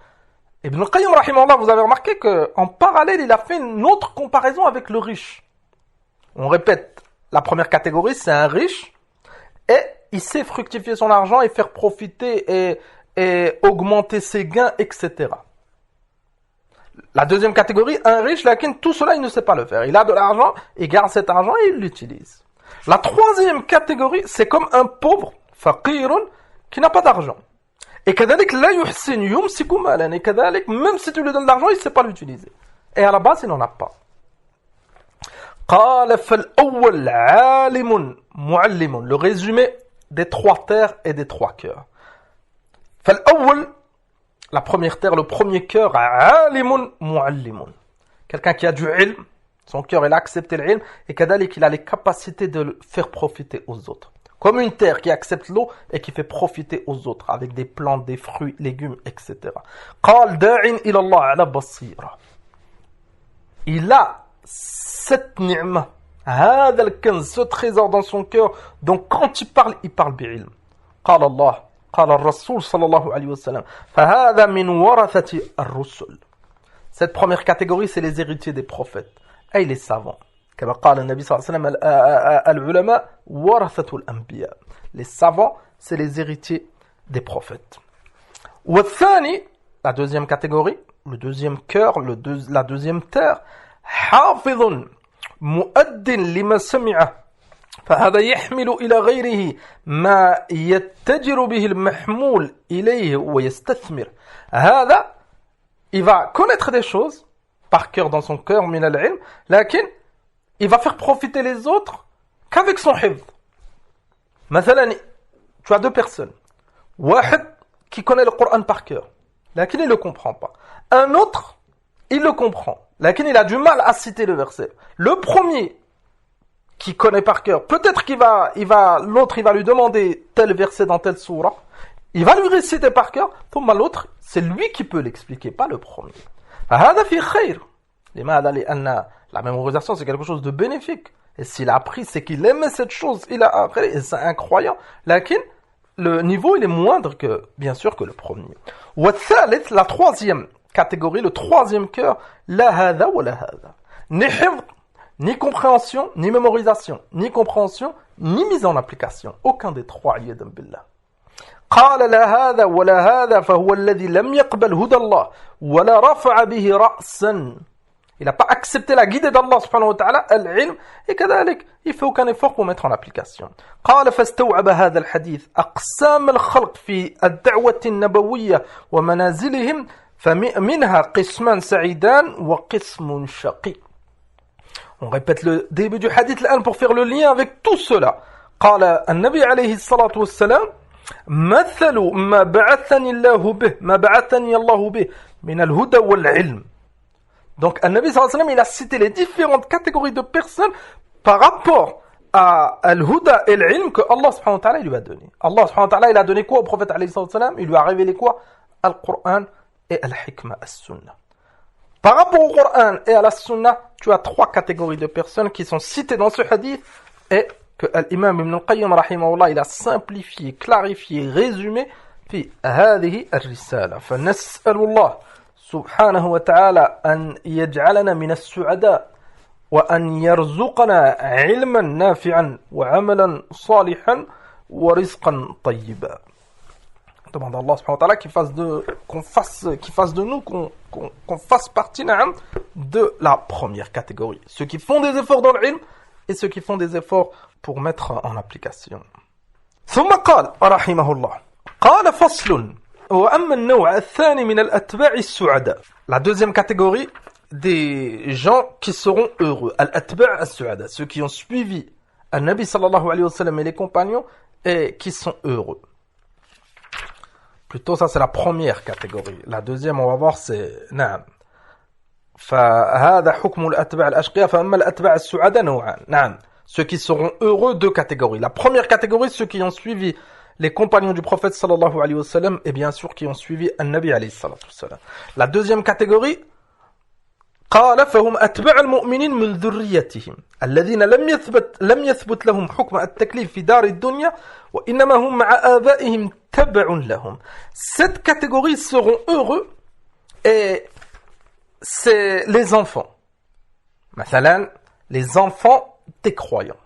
Ibn al-Qayyim rahimahullah, vous avez remarqué qu'en parallèle, il a fait une autre comparaison avec le riche. On répète, la première catégorie, c'est un riche, et il sait fructifier son argent et faire profiter et augmenter ses gains, etc. La deuxième catégorie, un riche, lakin tout cela, il ne sait pas le faire. Il a de l'argent, il garde cet argent et il l'utilise. La troisième catégorie, c'est comme un pauvre, faqirun, qui n'a pas d'argent. Et kadalik la yuhsin yumsiku malan, et kadalik, même si tu lui donnes de l'argent, il ne sait pas l'utiliser. Et à la base, il n'en a pas. قال فالأول عالم معلم. Le résumé des trois terres et des trois cœurs. فالأول, la première terre, le premier cœur, عالم معلم. Quelqu'un qui a du ilm, son cœur, il a accepté l'ilm, et kadalik, il a les capacités de le faire profiter aux autres. Comme une terre qui accepte l'eau et qui fait profiter aux autres avec des plantes, des fruits, légumes, etc. قال داع إلى الله على بصيرة. Il a cette ni'ma, هذا الكنز, ce trésor dans son cœur, donc quand il parle بعلم. قال الله قال الرسول صلى الله عليه وسلم فهذا من ورثة الرسل. Cette première catégorie, c'est les héritiers des prophètes et les savants. كما قال النبي صلى الله عليه وسلم العلماء ورثة الأنبياء. Les savants, c'est les héritiers des prophètes. والثاني, la deuxième catégorie, le deuxième cœur, la deuxième terre, حافظ مؤد لما سمعه فهذا يحمل إلى غيره ما يتجر به المحمول إليه ويستثمر. هذا, il va connaître des choses par cœur dans son cœur من العلم, لكن il va faire profiter les autres qu'avec son hifz. مثلا, tu as deux personnes. واحد qui connaît le Coran par cœur, lakin il ne le comprend pas. Un autre, il le comprend, lakin il a du mal à citer le verset. Le premier qui connaît par cœur, peut-être l'autre il va lui demander tel verset dans telle sourate, il va lui réciter par cœur, l'autre, c'est lui qui peut l'expliquer, pas le premier. فهذا في خير. لماذا؟ لأن la mémorisation, c'est quelque chose de bénéfique. Et s'il a appris, c'est qu'il aimait cette chose. Il a appris, et c'est incroyant. Lakin, le niveau, il est moindre que, bien sûr, que le premier. والثالث, la troisième catégorie, le troisième cœur, لا هذا ولا هذا. Ni hifz, ni compréhension, ni mémorisation, ni compréhension, ni mise en application. Aucun des trois, عياذا بالله. قال لا هذا ولا هذا فهو الذي لم يقبل هدى الله ولا رفع به رأسا. Il n'a pas accepté la guidée d'Allah subhanahu wa ta'ala, al-ilm, et كذلك, il fait aucun effort pour mettre en application. قال فاستوعب هذا الحديث أقسام الخلق في الدعوة النبوية ومنازلهم فمنها قسمان سعيدان وقسم شقي. On répète le début du hadith l'an pour faire le lien avec tout cela. قال النبي عليه الصلاة والسلام مثل ما بعثني الله به من الهدى والعلم. Donc, An-Nabi sallallahu alayhi wa sallam, il a cité les différentes catégories de personnes par rapport à al-huda et l'ilm que Allah subhanahu wa ta'ala lui a donné. Allah subhanahu wa ta'ala, il a donné quoi au prophète alayhi wa sallam? Il lui a révélé quoi? Al-Qur'an et al-Hikmah, as-Sunnah. Par rapport au Qur'an et à la Sunnah, tu as trois catégories de personnes qui sont citées dans ce hadith et que l'imam Ibn al-Qayyim rahimahullah, il a simplifié, clarifié, résumé في هذه الرسالة. فنسأل الله سبحانه وتعالى أن يجعلنا من السعداء وأن يرزقنا علما نافعا وعملا صالحا ورزقا طيبا. Demande à Allah subhanahu wa ta'ala qu'il fasse de nous, qu'on fasse partie de la première catégorie. Ceux qui font des efforts dans l'ilm et ceux qui font des efforts pour mettre en application. ثم قال رحمه الله قال فصل وأما النوع الثاني من الأتباع السعداء. La deuxième catégorie des gens qui seront heureux. Al-Atba' as-Su'ada, ceux qui ont suivi Al-Nabi sallallahu alayhi wa sallam et les compagnons et qui sont heureux. Plutôt ça c'est la première catégorie. La deuxième on va voir c'est نعم. فهذا حكم الأتباع الأشقياء فأما الأتباع السعداء نوعان. نعم. Ceux qui seront heureux, deux catégories. La première catégorie, ceux qui ont suivi les compagnons du prophète sallallahu alayhi wa sallam et bien sûr qui ont suivi An-Nabi alayhi salatu wa sallam. La deuxième catégorie قال فهم أتباع المؤمنين من ذريتهم الذين لم يثبت لهم حكم التكليف في دار الدنيا وإنما هم مع آبائهم تبع لهم. Cette catégorie seront heureux et c'est les enfants. مثلا les enfants des croyants.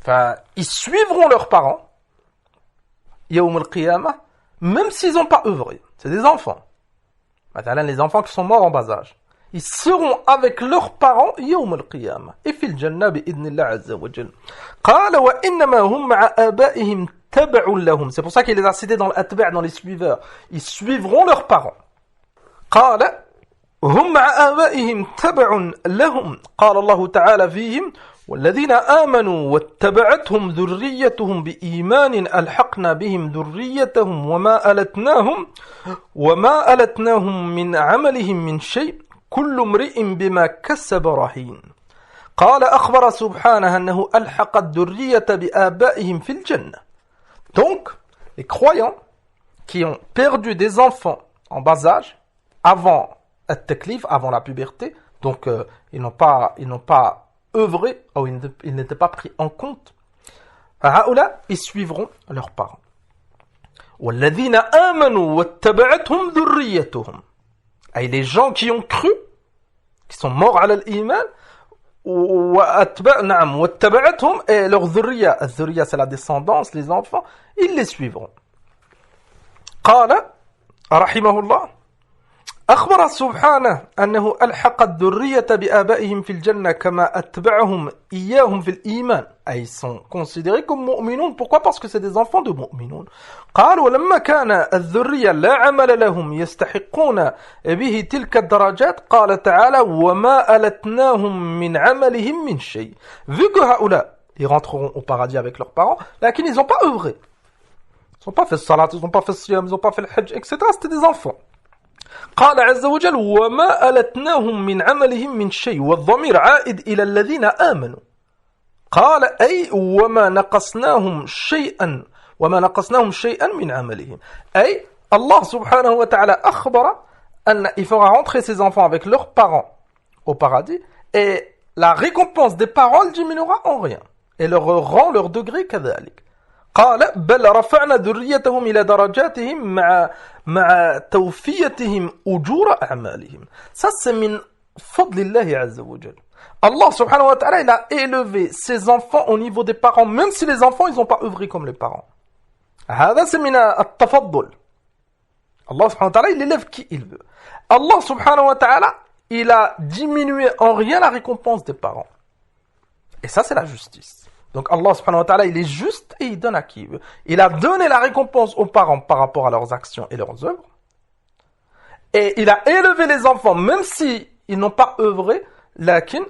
Enfin, ils suivront leurs parents يوم القيامة même s'ils n'ont pas œuvré. C'est des enfants. مثلا les enfants qui sont morts en bas âge. Ils seront avec leurs parents يوم القيامة et في الجنة بإذن الله عز وجل. قال وإنما هم مع آبائهم تبع لهم. C'est pour ça qu'il les a cités dans l'atba' dans les suiveurs. Ils suivront leurs parents. قال هم مع آبائهم تبع لهم. قال الله تعالى فيهم والذين آمنوا واتبعتهم ذريتهم بإيمان ألحقنا بهم ذريتهم وما ألتناهم من عملهم من شيء كل امرئ بما كسب رهين. قال أخبر سبحانه أنه ألحق الذرية بآبائهم في الجنة. Donc, les croyants qui ont perdu des enfants en bas âge, avant at-taklif, avant la puberté, donc ils n'ont pas œuvré, ou ils n'étaient pas pris en compte, هؤلاء, ils suivront leurs parents. والذين آمنوا واتبعتهم ذريتهم. Et les gens qui ont cru, qui sont morts à l'iman, واتبعتهم, et leur dhurriya, الذرية c'est la descendance, les enfants, ils les suivront. قال رحمه الله أخبر سبحانه أنه ألحق الذرية بآبائهم في الجنة كما أتبعهم إياهم في الإيمان. Ils sont considérés comme mu'minun. Pourquoi? Parce que c'est des enfants de mu'minun. قال ولما كان الذرية لا عمل لهم يستحقون به تلك الدرجات قال تعالى وما ألتناهم من عملهم من شيء. Vu que هؤلاء ils rentreront au paradis avec leurs parents, là qu'ils n'ont pas œuvré. Ils n'ont pas fait le salat, ils n'ont pas fait le siyam, ils n'ont pas fait le hajj, etc. C'était des enfants. قال عز وجل وما ألتناهم من عملهم من شيء والضمير عائد إلى الذين آمنوا. قال أي وما نقصناهم شيئا من عملهم. أي Allah subhanahu wa ta'ala أخبر أن il fera rentrer ses enfants avec leurs parents au paradis et la récompense des paroles diminuera en rien et leur rend leur degré كذلك. قال بل رفعنا ذريتهم إلى درجاتهم مع توفيتهم أجور أعمالهم. Ça c'est من فضل الله عز وجل. Allah subhanahu wa ta'ala il a élevé ses enfants au niveau des parents même si les enfants ils n'ont pas œuvré comme les parents. هذا c'est من التفضل. Allah subhanahu wa ta'ala il élève qui il veut. Allah subhanahu wa ta'ala il a diminué en rien la récompense des parents. Et ça c'est la justice. Donc Allah subhanahu wa ta'ala, il est juste et il donne à qui il veut. Il a donné la récompense aux parents par rapport à leurs actions et leurs œuvres. Et il a élevé les enfants, même si ils n'ont pas œuvré, lakin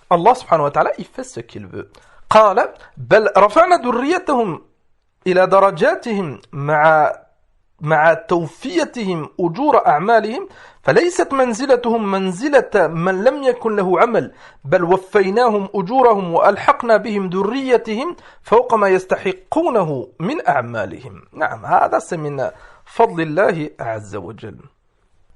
Allah subhanahu wa ta'ala, il fait ce qu'il veut. قال بل رفعنا ذريتهم إلى درجاتهم مع مع توفيتهم أجور أعمالهم فليست منزلتهم منزلة من لم يكن له عمل بل وفيناهم أجورهم وألحقنا بهم ذريتهم فوق ما يستحقونه من أعمالهم. نعم هذا من فضل الله عز وجل.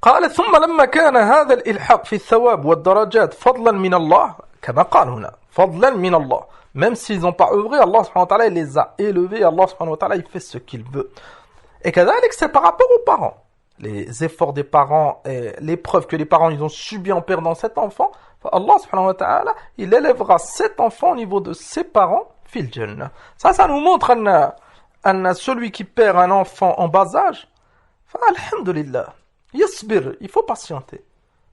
قال ثم لما كان هذا الإلحاق في الثواب والدرجات فضلا من الله كما قال هنا فضلا من الله même s'ils n'ont pas œuvré Allah subhanahu wa ta'ala il les a élevés Allah subhanahu wa ta'ala il fait ce qu'il veut. Et كذلك c'est par rapport aux parents. Les efforts des parents et l'épreuve que les parents ils ont subi en perdant cet enfant, Allah subhanahu wa ta'ala, il élèvera cet enfant au niveau de ses parents fil jannah. Ça nous montre que celui qui perd un enfant en bas âge, alhamdulillah, yasbir, il faut patienter.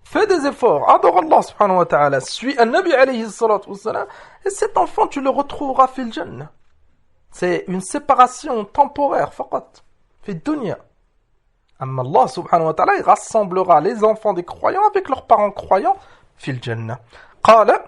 Fais des efforts, adore Allah subhanahu wa ta'ala, suis un nabi alayhi salatu wassalam, et cet enfant tu le retrouveras fil jannah. C'est une séparation temporaire, faqat. Fi dunya. Amma Allah subhanahu wa ta'ala, il rassemblera les enfants des croyants avec leurs parents croyants fil jannah. قال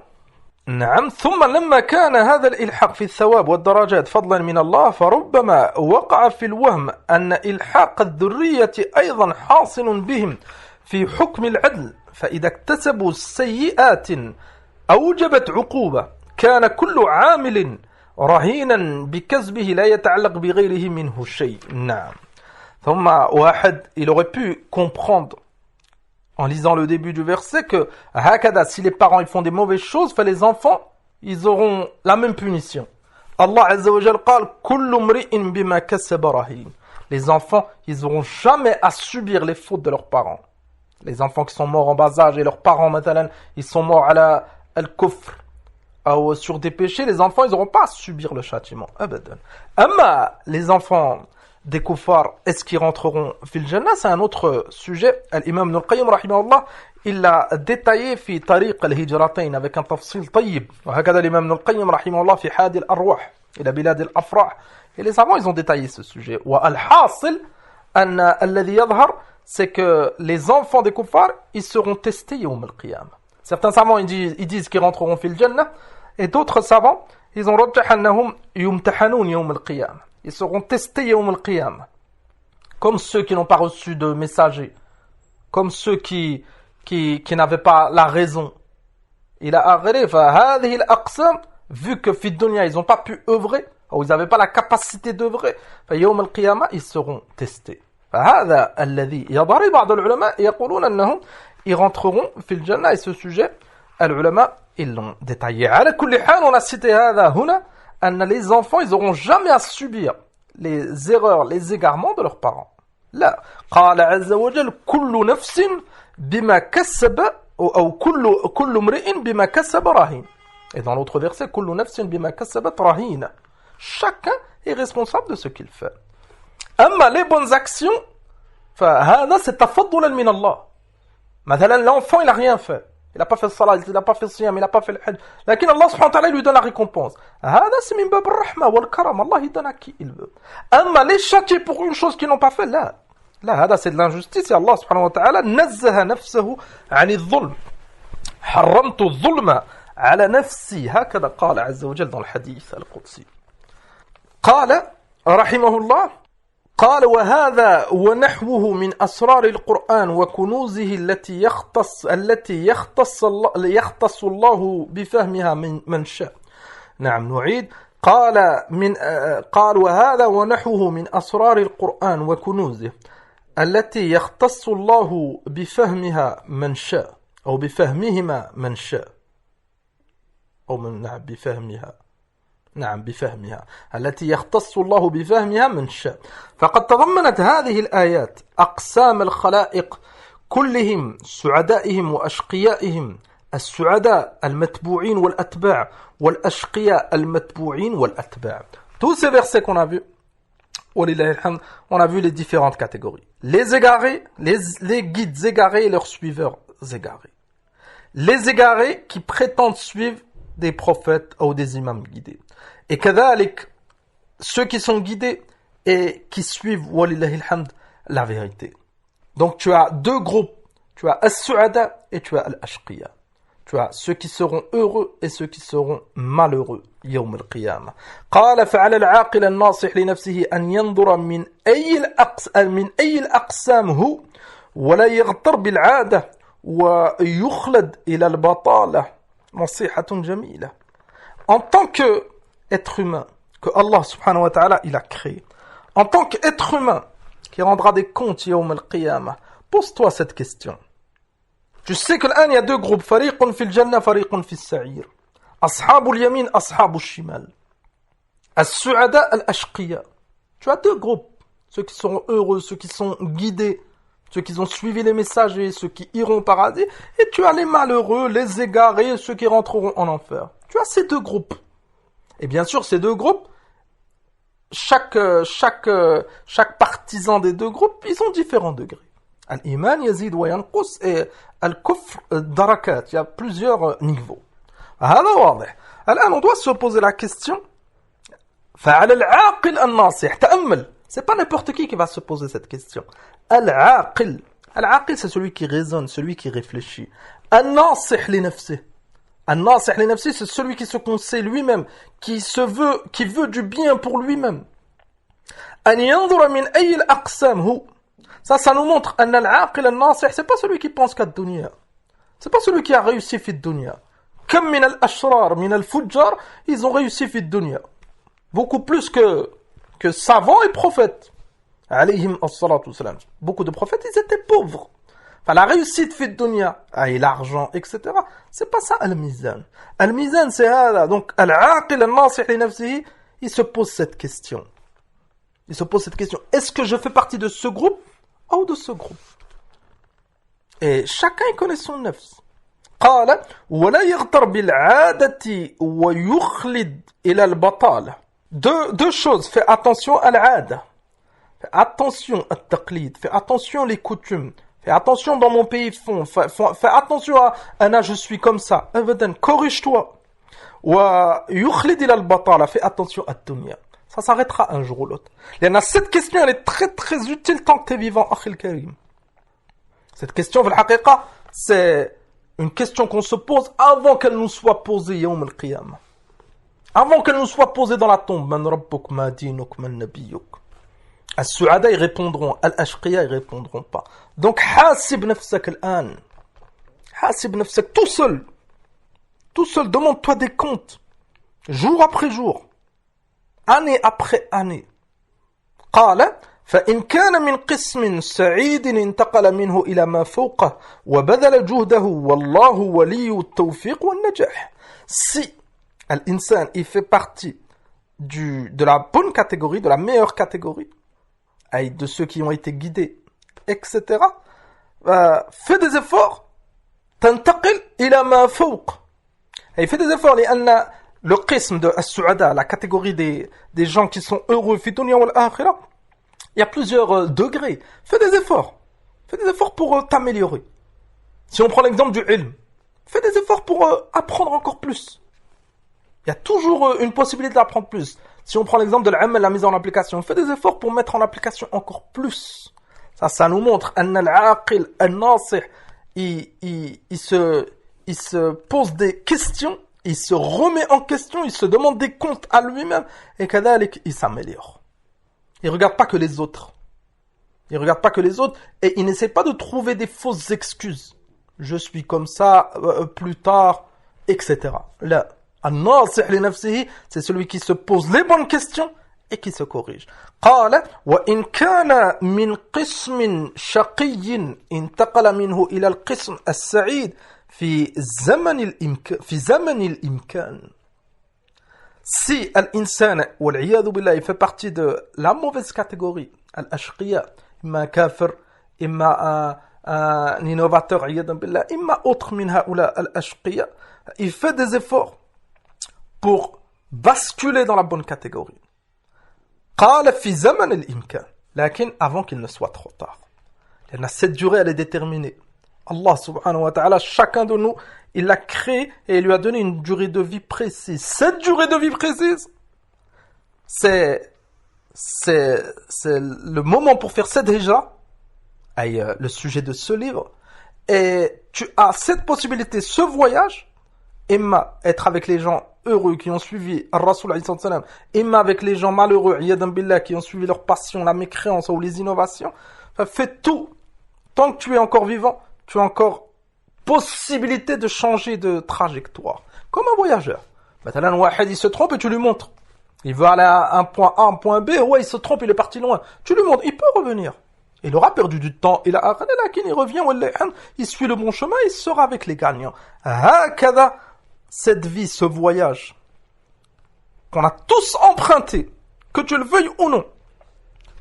نعم ثم لما كان هذا الإلحاق في الثواب والدرجات فضلا من الله فربما وقع في الوهم أن إلحاق الذرية أيضا حاصل بهم في حكم العدل فإذا اكتسبوا سيئات أوجبت عقوبة كان كل عامل رهينا بكسبه لا يتعلق بغيره منه شيء. نعم ثم واحد il aurait pu comprendre en lisant le début du verset que hakada, si les parents ils font des mauvaises choses, les enfants ils auront la même punition. Allah Azza wa Jal قال كل امرئ بما كسب رهين. Les enfants ils auront jamais à subir les fautes de leurs parents. Les enfants qui sont morts en bas âge et leurs parents مثلا ils sont morts à la al-kufr ou sur des péchés, les enfants ils n'auront pas à subir le châtiment. Abadan. Amma les enfants des kuffars, est-ce qu'ils rentreront fil jannah? C'est un autre sujet. L'imam Ibn al-Qayyim rahimahullah, il l'a détaillé fi tariq al-hijratain avec un tafsil tayyib. وهكذا l'imam Ibn al-Qayyim rahimahullah fi hadi al-arwah ila bilad al-afrah. Et les savants ils ont détaillé ce sujet. والحاصل أن الذي يظهر c'est que les enfants des kuffars ils seront testés yawm al-qiyamah. Certains savants ils disent qu'ils rentreront fil jannah et d'autres savants ils ont rajjah annahum yumtahanun yawm al-qiyamah. Ils seront testés yawm al-qiyamah. Comme ceux qui n'ont pas reçu de messager. Comme ceux qui n'avaient pas la raison. Il a aghré, فهذه الأقسام, vu que fi dunya, ils n'ont pas pu œuvrer, ou ils n'avaient pas la capacité d'œuvrer, فيوم القيامة, ils seront testés. فهذا الذي يظهر بعض العلماء يقولون أنهم ils rentreront في الجنة. Et ce sujet, العلماء, ils l'ont détaillé. على كل حال, on a cité هذا هنا, les enfants, ils n'auront jamais à subir les erreurs, les égarements de leurs parents. Là, قال عز وجل كل نفس بما كسب أو كل امرئ بما كسب رهين. Et dans l'autre verset, كل نفس بما كسبت رهينة. Chacun est responsable de ce qu'il fait. أما les bonnes actions, فهذا c'est تفضلا من الله. مثلا l'enfant il n'a rien fait. Il n'a pas fait le salat, il n'a pas fait le siyam, il n'a pas fait le hajj. Lakin Allah subhanahu wa ta'ala lui donne la récompense. هذا c'est min bab al-rahma wal-karam. Allah il donne à qui il veut. Amma les châtier pour une chose qu'ils n'ont pas fait, là. Là, هذا c'est de l'injustice. Et Allah subhanahu wa ta'ala نزه نفسه عن الظلم. حرمت الظلم على نفسي. هكذا قال عز وجل dans le hadith al-Qudsi. قال رحمه الله قال وهذا ونحوه من أسرار القرآن وكنوزه التي يختص الله بفهمها من شاء. نعم نعيد. قال وهذا ونحوه من أسرار القرآن وكنوزه التي يختص الله بفهمها من شاء أو بفهمهما من شاء أو نعم بفهمها. نعم بفهمها التي يختص الله بفهمها من شاء. فقد تضمنت هذه الآيات أقسام الخلائق كلهم سعدائهم وأشقيائهم. السعداء المتبوعين والأتباع والأشقياء المتبوعين والأتباع. Tous ces versets qu'on a vus, on a vu les différentes catégories. Les égarés, les guides égarés et leurs suiveurs égarés. Les égarés qui prétendent suivre des prophètes ou des imams guidés. Et كذلك ceux qui sont guidés et qui suivent walillahi alhamd la vérité. Donc tu as deux groupes, tu as as-su'ada et tu as al-ashqiya. Tu as ceux qui seront heureux et ceux qui seront malheureux يوم القيامة. قال فعلى العاقل الناصح لنفسه أن ينظر من أي الأقسام هو ولا يغتر بالعادة ويخلد إلى البطالة. نصيحة جميلة. En tant que être humain que Allah subhanahu wa ta'ala il a créé, en tant qu'être humain qui rendra des comptes يوم القيامة, pose-toi cette question. Tu sais que l'an, il y a deux groupes. فريق في الجنة فريق في السعير. أصحاب اليمين أصحاب الشمال. السعداء الأشقياء. Tu as deux groupes. Ceux qui seront heureux, ceux qui sont guidés, ceux qui ont suivi les messagers, ceux qui iront au paradis. Et tu as les malheureux, les égarés, ceux qui rentreront en enfer. Tu as ces deux groupes. Et bien sûr, ces deux groupes, chaque partisan des deux groupes, ils ont différents degrés. Al-Iman yazid wa yanqus et Al-Kufr darakat. Il y a plusieurs niveaux. هذا واضح. الآن on doit se poser la question. فعلى العاقل الناصح. تأمل. C'est pas n'importe qui va se poser cette question. Al-Aqil. Al-Aqil, c'est celui qui raisonne, celui qui réfléchit. Al-Nasih li nafsih. Al-Nasih li nafsih, c'est celui qui se conseille lui-même, qui veut du bien pour lui-même. An yanzura min ayy al-aqsam hu. Ça nous montre أن العاقل الناصح, c'est pas celui qui pense qu'à dunya. C'est pas celui qui a réussi في الدنيا. Comme من الأشرار, من الفجار, ils ont réussi في الدنيا. Beaucoup plus que savants et prophètes. عليهم الصلاة والسلام. Beaucoup de prophètes, ils étaient pauvres. Enfin, la réussite في الدنيا, et l'argent, etc. C'est pas ça الميزان. الميزان, c'est هذا. Donc, العاقل الناصح لنفسه, il se pose cette question. Il se pose cette question. Est-ce que je fais partie de ce groupe ou de ce groupe? Et chacun connaît son nafs. قال ولا يغتر بالعادة ويخلد إلى البطالة. Deux choses. Fais attention à l'ada. Fais attention à taqlid. Fais attention les coutumes. Fais attention dans mon pays fond. Fais attention à Anna, je suis comme ça. Corrige-toi. ويخلد إلى البطالة. Fais attention à dunya. Ça s'arrêtera un jour ou l'autre. Cette question, elle est très très utile tant que tu es vivant, Akhil Karim. Cette question, c'est une question qu'on se pose avant qu'elle nous soit posée, Yawm al-Qiyamah. Avant qu'elle nous soit posée dans la tombe. Man rabbuk, ma dinuk, man nabiyuk. As-Su'ada, ils répondront. Al-Ashqiya, ils répondront pas. Donc, hasib nafsak al-an. Hasib nafsak, tout seul. Tout seul, demande-toi des comptes. Jour après jour. Année après année. قال فإن كان من قسم سعيد انتقل منه إلى ما فوقه وبذل جهده والله ولي التوفيق والنجاح. Si l'insan il fait partie de la bonne catégorie, de la meilleure catégorie, de ceux qui ont été guidés, etc. Fais des efforts. تنتقل إلى ما فوق. Il fait des efforts لأن le qism de As-Su'ada, la catégorie des gens qui sont heureux, fi dunya wal akhirah, il y a plusieurs degrés. Fais des efforts. Fais des efforts pour t'améliorer. Si on prend l'exemple du ilm, fais des efforts pour apprendre encore plus. Il y a toujours une possibilité d'apprendre plus. Si on prend l'exemple de l'amal, la mise en application, fais des efforts pour mettre en application encore plus. Ça nous montre أن العاقل الناصح, il se pose des questions. Il se remet en question, il se demande des comptes à lui-même, et kadalik, il s'améliore. Il regarde pas que les autres. Il regarde pas que les autres, et il n'essaie pas de trouver des fausses excuses. Je suis comme ça, plus tard, etc. Là, an-nasih li nafsihi, c'est celui qui se pose les bonnes questions, et qui se corrige. قال وإن كان من قسم شقي انتقل منه إلى القسم السعيد في زمن الإمكان. Si l'insan والعياذ بالله fait partie de la mauvaise catégorie, al-ashqiya, imma kafir, imma un innovateur, عياذا بالله, imma autre min haoula al-ashqiya, il fait des efforts pour basculer dans la bonne catégorie. قال في زمن الإمكان, لكن avant qu'il ne soit trop tard. Cette durée, elle est déterminée. Allah subhanahu wa ta'ala, chacun de nous, il l'a créé et il lui a donné une durée de vie précise. Cette durée de vie précise, c'est le moment pour faire cette hijra, le sujet de ce livre, Et tu as cette possibilité, ce voyage, imma être avec les gens heureux qui ont suivi Ar-Rasoul alayhi salam, imma avec les gens malheureux, iyadan billah, qui ont suivi leur passion, la mécréance ou les innovations. Enfin, fais tout. Tant que tu es encore vivant, tu as encore possibilité de changer de trajectoire. Comme un voyageur. Maintenant, un wahid, il se trompe et tu lui montres. Il veut aller à un point A, un point B, ouais, il se trompe, il est parti loin. Tu lui montres, il peut revenir. Il aura perdu du temps, il revient, il suit le bon chemin, il sera avec les gagnants. Hakada, cette vie, ce voyage, qu'on a tous emprunté, que tu le veuilles ou non,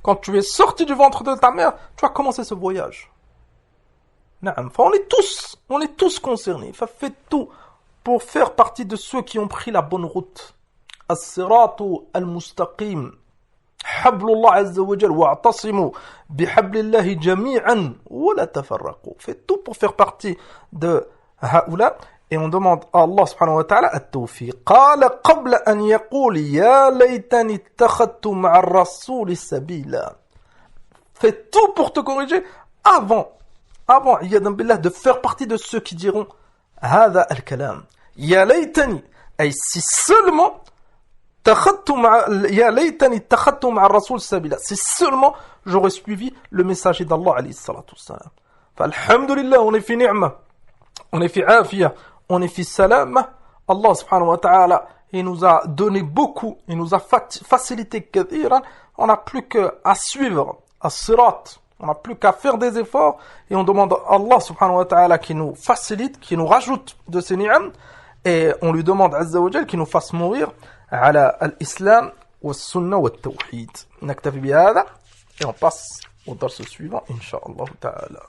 quand tu es sorti du ventre de ta mère, tu as commencé ce voyage. Enfin, on est tous concernés. Enfin, fais tout pour faire partie de ceux qui ont pris la bonne route. As-siratu al-mustaqim. Hablullah azza wa jal wa'tasimu bihablillahi jami'an wa la tafarraqu. Fais tout pour faire partie de haoula. Et on demande à Allah subhanahu wa ta'ala at-tawfiq. Qala qabla an yaqul ya laytani ittakhadtu ma'a ar-rasouli sabila. Fais tout pour te corriger avant, iyadan billah, de faire partie de ceux qui diront hada al-kalam. Ya laytani, ay si seulement ya laytani ittakhadtu ma'a ar-rasoul sabila. Si seulement j'aurais suivi le messager d'Allah alayhi salatu wassalam. Fa alhamdulillah, on est fi ni'ma, on est fi afiyah, on est fi salam. Allah subhanahu wa ta'ala, il nous a donné beaucoup, il nous a facilité kathiran. On n'a plus qu'à suivre as-sirat, on n'a plus qu'à faire des efforts et on demande à Allah subhanahu wa ta'ala qui nous facilite, qui nous rajoute de ses ni'am, et on lui demande azza wa jal qui nous fasse mourir ala al-islam wa sunnah wa tawhid. Naktafi bihada et on passe au dars suivant, incha'Allah ta'ala.